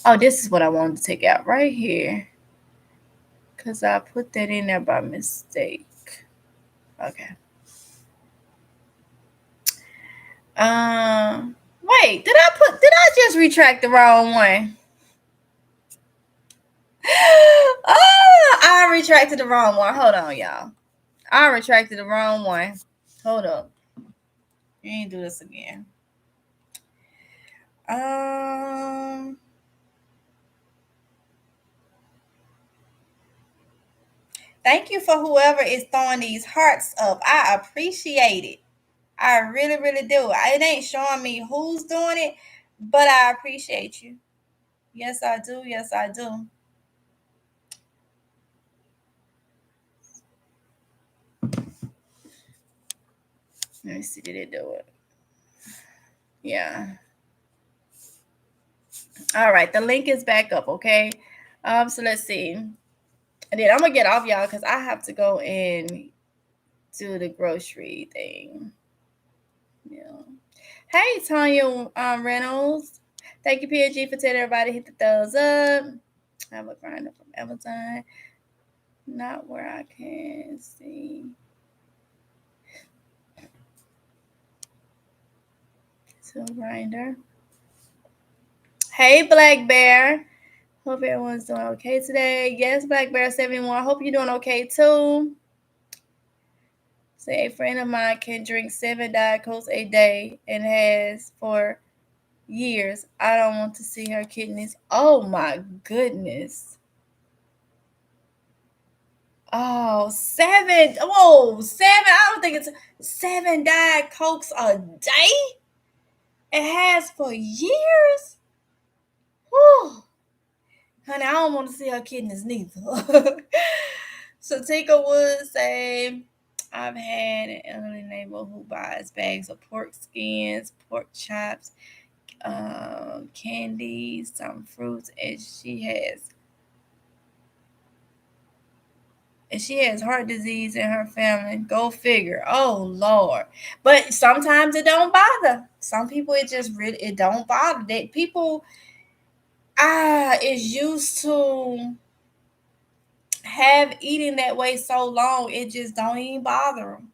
[SPEAKER 1] Oh, this is what I wanted to take out right here, because I put that in there by mistake. Okay. Wait, did I just retract the wrong one? Oh, I retracted the wrong one. Hold on, y'all. I retracted the wrong one. Hold up. You ain't do this again. Thank you for whoever is throwing these hearts up. I appreciate it. I really, really do. It ain't showing me who's doing it, but I appreciate you. Yes, I do. Yes, I do. Let me see. Did it do it? Yeah. All right. The link is back up. Okay. So let's see. And then I'm gonna get off y'all because I have to go and do the grocery thing. Yeah. Hey, Tanya Reynolds. Thank you, PNG, for telling everybody hit the thumbs up. I have a grinder from Amazon. Not where I can see. So grinder. Hey, Black Bear. Hope everyone's doing okay today. Yes, Black Bear 71. Hope you're doing okay too. Say a friend of mine can drink 7 Diet Cokes a day and has for years. I don't want to see her kidneys. Oh my goodness. Oh, 7. Whoa, 7. I don't think it's 7 Diet Cokes a day. It has for years. Whew. Honey, I don't want to see her kidneys neither. So Tika would say, I've had an elderly neighbor who buys bags of pork skins, pork chops, candies, some fruits, and she has And she has heart disease in her family. Go figure. Oh Lord. But sometimes it don't bother. Some people it just really it don't bother. That people is used to have eating that way so long, it just don't even bother them.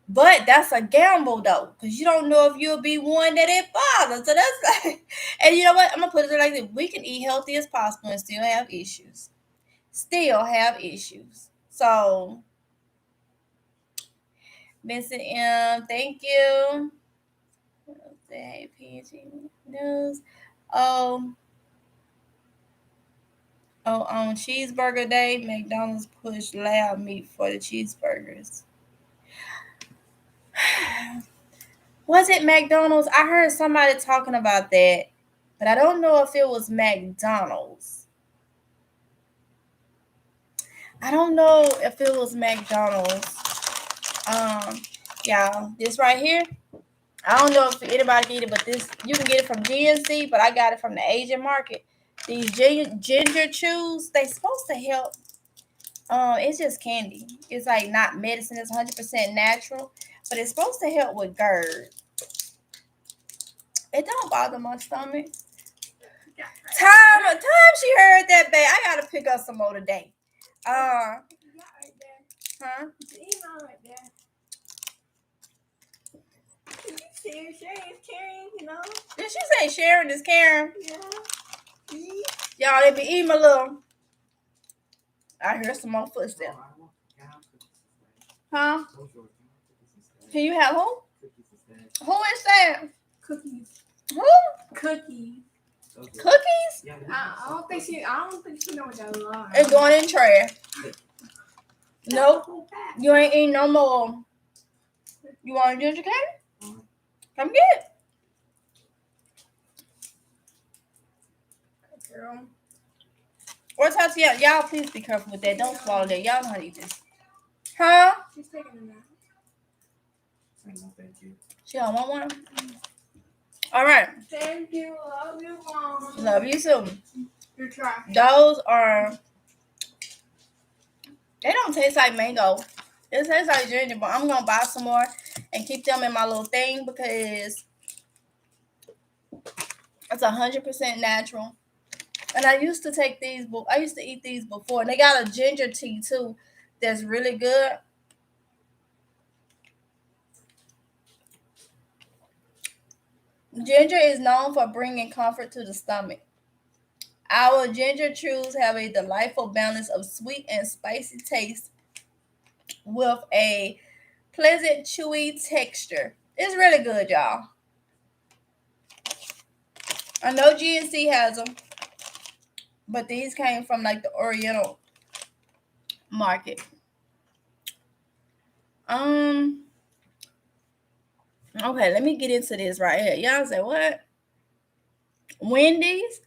[SPEAKER 1] But that's a gamble though, because you don't know if you'll be one that it bothers. So that's like, and you know what? I'm gonna put it like this: we can eat healthy as possible and still have issues. Still have issues. So, Vincent M, thank you. Hey, PG News. Um, on cheeseburger day, McDonald's pushed lab meat for the cheeseburgers. Was it McDonald's? I heard somebody talking about that, but I don't know if it was McDonald's. I don't know if it was McDonald's. Y'all, this right here. I don't know if anybody get it, but this you can get it from GNC, but I got it from the Asian market. These ginger chews, they supposed to help. It's just candy. It's like not medicine. It's 100% natural, but it's supposed to help with GERD. It don't bother my stomach. Time she heard that, babe. I gotta pick up some more today. Huh?
[SPEAKER 2] Right there. Sharing is caring, you know.
[SPEAKER 1] Did she say sharing is caring?
[SPEAKER 2] Yeah.
[SPEAKER 1] Y'all, they be eating a little. I hear some more footsteps. Huh? Can you have who? Who is that?
[SPEAKER 2] Cookies.
[SPEAKER 1] Who?
[SPEAKER 2] Cookies.
[SPEAKER 1] Cookies?
[SPEAKER 2] I don't think she knows what those are.
[SPEAKER 1] It's going in trash. Nope. You ain't eating no more. You want a ginger cake? Come get it. Girl. Or Tatiana, y'all please be careful with that. Don't swallow that. Y'all know how to eat this. Huh?
[SPEAKER 2] She's taking a nap.
[SPEAKER 3] Thank you.
[SPEAKER 1] She don't want one? All right.
[SPEAKER 2] Thank you. Love you, Mom.
[SPEAKER 1] Love you too.
[SPEAKER 2] You're trash.
[SPEAKER 1] Those are, they don't taste like mango. It tastes like ginger, but I'm going to buy some more and keep them in my little thing because it's 100% natural. And I used to take these, I used to eat these before. And they got a ginger tea too that's really good. Ginger is known for bringing comfort to the stomach. Our ginger chews have a delightful balance of sweet and spicy taste with a pleasant chewy texture. It's really good, y'all. I know GNC has them, but these came from like the Oriental market. Okay, let me get into this right here. Y'all say what? Wendy's?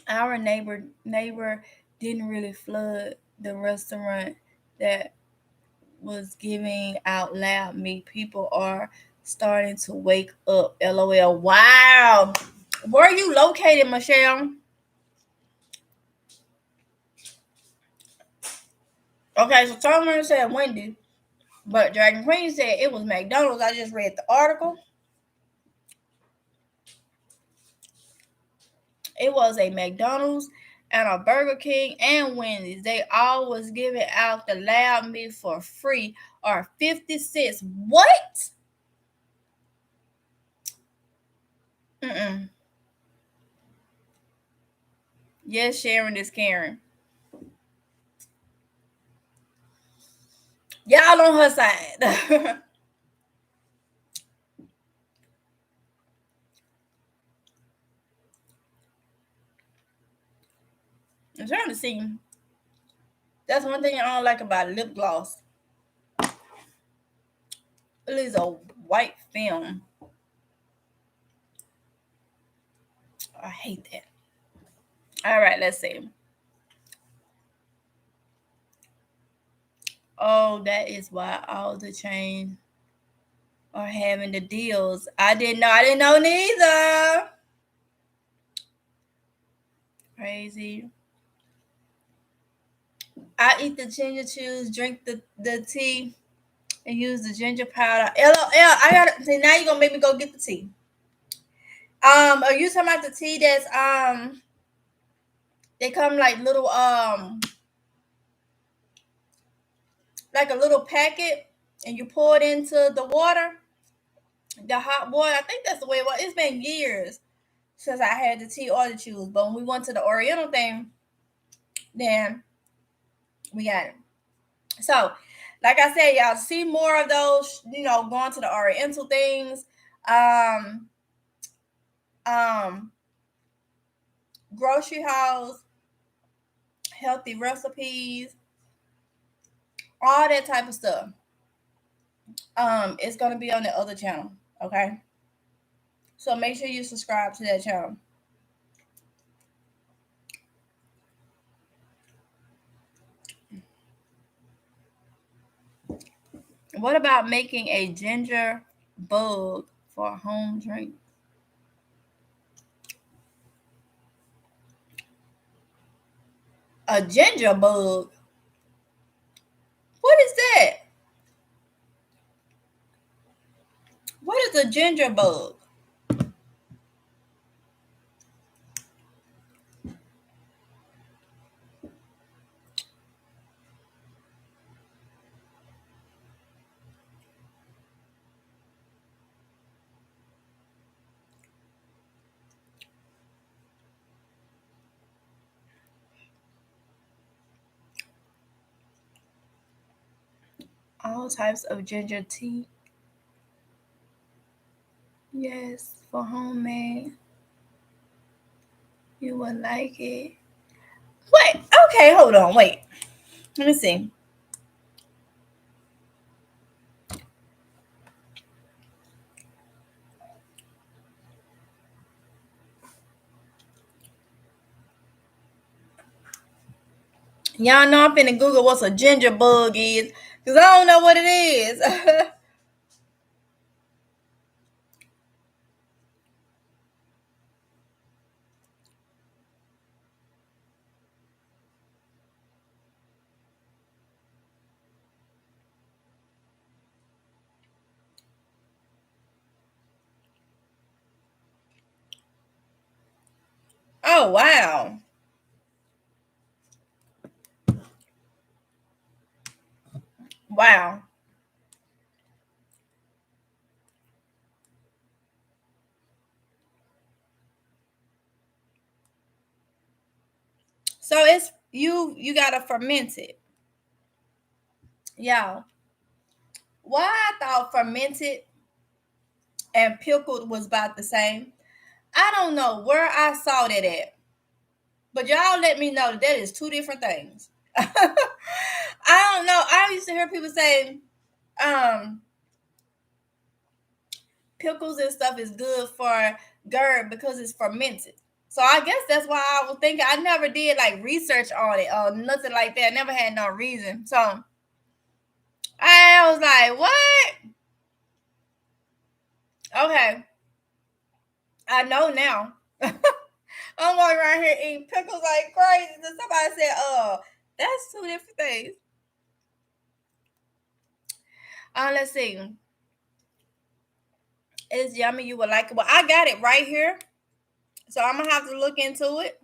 [SPEAKER 1] Our neighbor didn't really flood the restaurant that was giving out loud meat. People are starting to wake up. LOL. Wow. Where are you located, Michelle? Okay, so Tom said Wendy, but Dragon Queen said it was McDonald's. I just read the article. It was a McDonald's and a Burger King and Wendy's. They all was giving out the loud meat for free or 50 cents. What? Yes, Sharon is Karen. Y'all on her side. I'm trying to see. That's one thing I don't like about lip gloss. It is a white film. I hate that. All right, let's see. Oh, that is why all the chain. or having the deals. I didn't know neither. Crazy. I eat the ginger chews, drink the tea, and use the ginger powder. LOL. I gotta see, now you're gonna make me go get the tea. Are you talking about the tea that's they come like little like a little packet, and you pour it into the water, the hot water. I think that's the way it was. It's been years since I had the tea or the chews, but when we went to the Oriental thing, then we got it. So, like I said, y'all see more of those, going to the Oriental things. Um, um, grocery hauls, healthy recipes, all that type of stuff. It's gonna be on the other channel. Okay. So make sure you subscribe to that channel. What about making a ginger bug for a home drink? A ginger bug? What is that? What is a ginger bug? All types of ginger tea. Yes, for homemade. You would like it. Wait, okay, hold on, wait. Let me see. Y'all know I'm finna Google what's a ginger bug is, because I don't know what it is. Oh, wow. Wow. So it's you gotta ferment it. Y'all, why I thought fermented and pickled was about the same. I don't know where I saw that at. But y'all let me know that is two different things. I don't know. I used to hear people say um pickles and stuff is good for GERD because it's fermented. So I guess that's why I was thinking. I never did like research on it or nothing like that. I never had no reason. So I was like, what? Okay. I know now. I'm walking around here eating pickles like crazy. Then somebody said, that's two different things. Let's see. It's yummy. You would like it. Well, I got it right here. So I'm gonna have to look into it.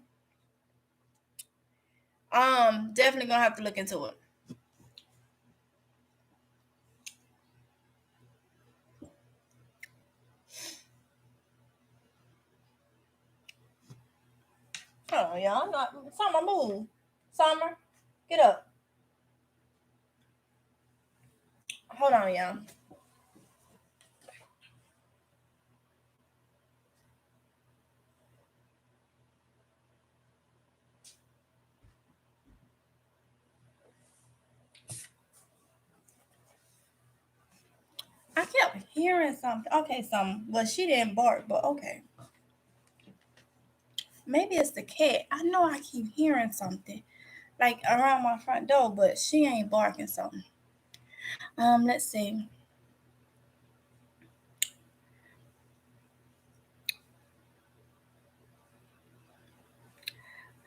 [SPEAKER 1] Definitely gonna have to look into it. Hold on, y'all. I'm not Summer move. Summer, get up. Hold on, y'all. I kept hearing something. Okay, something. Well, she didn't bark, but okay. Maybe it's the cat. I know I keep hearing something like around my front door, but she ain't barking something. Let's see.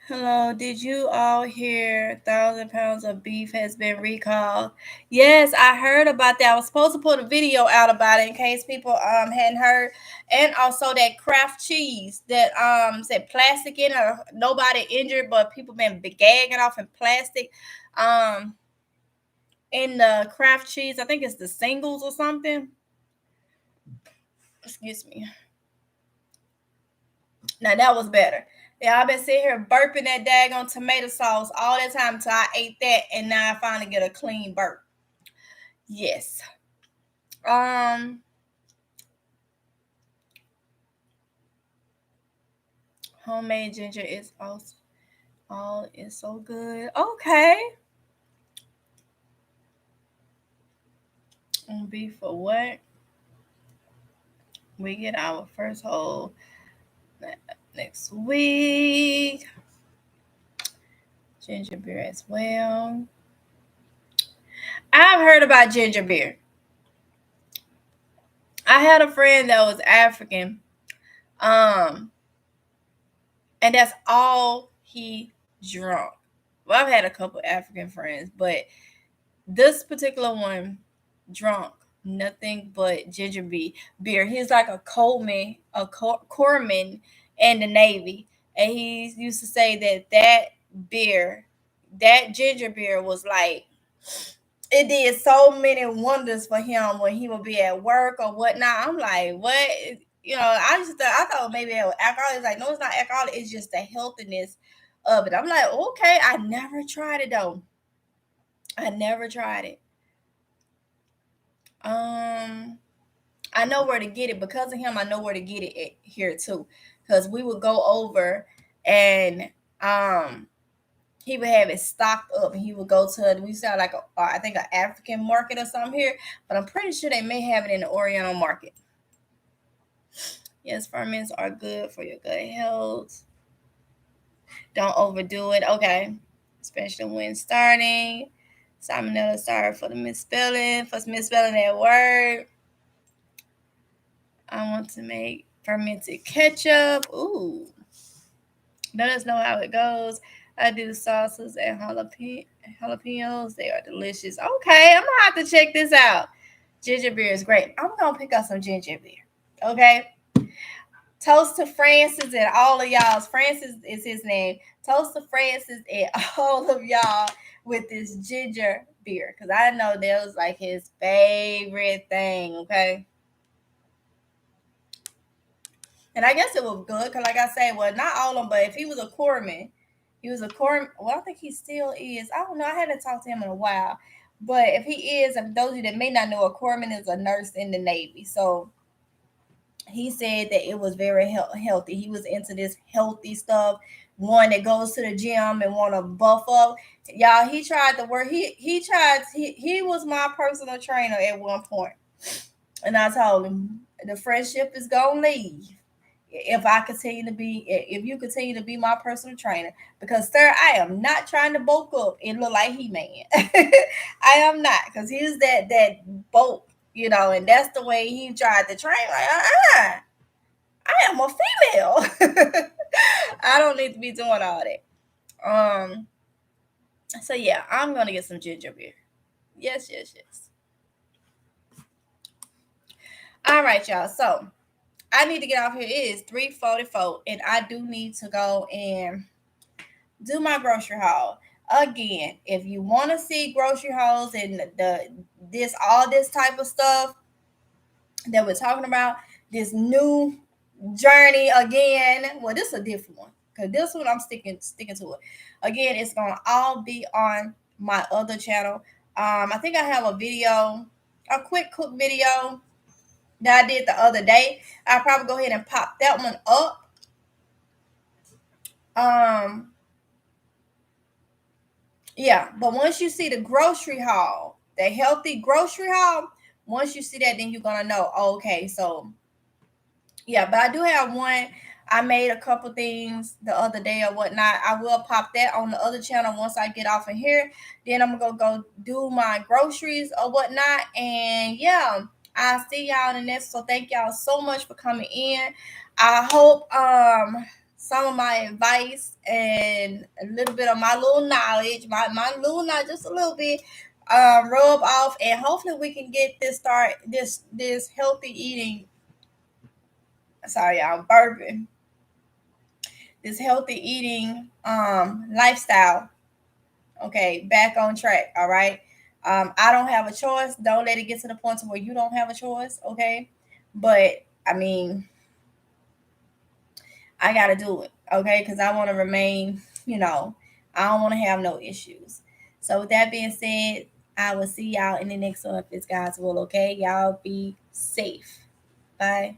[SPEAKER 1] Hello, did you all hear 1,000 pounds of beef has been recalled? Yes, I heard about that. I was supposed to put a video out about it in case people hadn't heard. And also that Kraft cheese that said plastic in it, nobody injured, but people been gagging off in plastic. Um in the Kraft cheese, I think it's the singles or something. Excuse me. Now that was better. Yeah, I've been sitting here burping that daggone tomato sauce all the time until I ate that, and now I finally get a clean burp. Yes. Um. Homemade ginger is also all is so good. Okay. And beef for what? We get our first whole next week. Ginger beer as well. I've heard about ginger beer. I had a friend that was African. Um, and that's all he drunk. Well, I've had a couple African friends, but this particular one drunk nothing but ginger beer. He's like a Coleman, a corpsman in the Navy, and he used to say that beer, that ginger beer, was like it did so many wonders for him when he would be at work or whatnot. I'm like, what? I thought maybe it was alcohol. It's like, no, it's not alcohol. It's just the healthiness of it. I'm like, okay, I never tried it though. I never tried it. I know where to get it because of him. I know where to get it here too, because we would go over and he would have it stocked up, and he would go to we sell like I think an African market or something here, but I'm pretty sure they may have it in the Oriental market. Yes, ferments are good for your gut health. Don't overdo it. Okay, especially when starting. Salmonella, sorry for the misspelling, that word. I want to make fermented ketchup. Ooh. Let us know how it goes. I do sauces and jalapenos. They are delicious. Okay, I'm gonna have to check this out. Ginger beer is great. I'm gonna pick up some ginger beer. Okay. Toast to Francis and all of y'all. Francis is his name. Toast to Francis and all of y'all with this ginger beer. Because I know that was like his favorite thing. Okay. And I guess it was good because, like I said, well, not all of them, but if he was a corpsman, he was a corpsman. Well, I think he still is. I don't know. I hadn't talked to him in a while. But if he is, if those of you that may not know, a corpsman is a nurse in the Navy. So he said that it was very healthy. He was into this healthy stuff. One that goes to the gym and want to buff up. Y'all, he tried to work. He was my personal trainer at one point. And I told him the friendship is gonna leave if you continue to be my personal trainer, because sir, I am not trying to bulk up and look like he man. I am not, because he's that bulk, and that's the way he tried to train. Like, I am a female. I don't need to be doing all that. So yeah, I'm gonna get some ginger beer. Yes. All right, y'all. So I need to get off here. It is 3:44, and I do need to go and do my grocery haul. Again, if you want to see grocery hauls and all this type of stuff that we're talking about, this new journey again. Well, this is a different one, because this one I'm sticking to it. Again, it's gonna all be on my other channel. I think I have a quick cook video that I did the other day. I'll probably go ahead and pop that one up. Yeah, but once you see the grocery haul, the healthy grocery haul, once you see that, then you're gonna know, okay, so yeah, but I do have one. I made a couple things the other day or whatnot. I will pop that on the other channel once I get off of here. Then I'm gonna go do my groceries or whatnot. And yeah, I'll see y'all in the next. So thank y'all so much for coming in. I hope some of my advice and a little bit of my little knowledge, my little knowledge, just a little bit, rub off, and hopefully we can get this healthy eating. Sorry, y'all, burping. This healthy eating lifestyle, okay, back on track. All right. I don't have a choice. Don't let it get to the point to where you don't have a choice, okay? But I mean, I gotta do it, okay? Because I want to remain, I don't want to have no issues. So with that being said, I will see y'all in the next one if it's God's will, okay? Y'all be safe. Bye.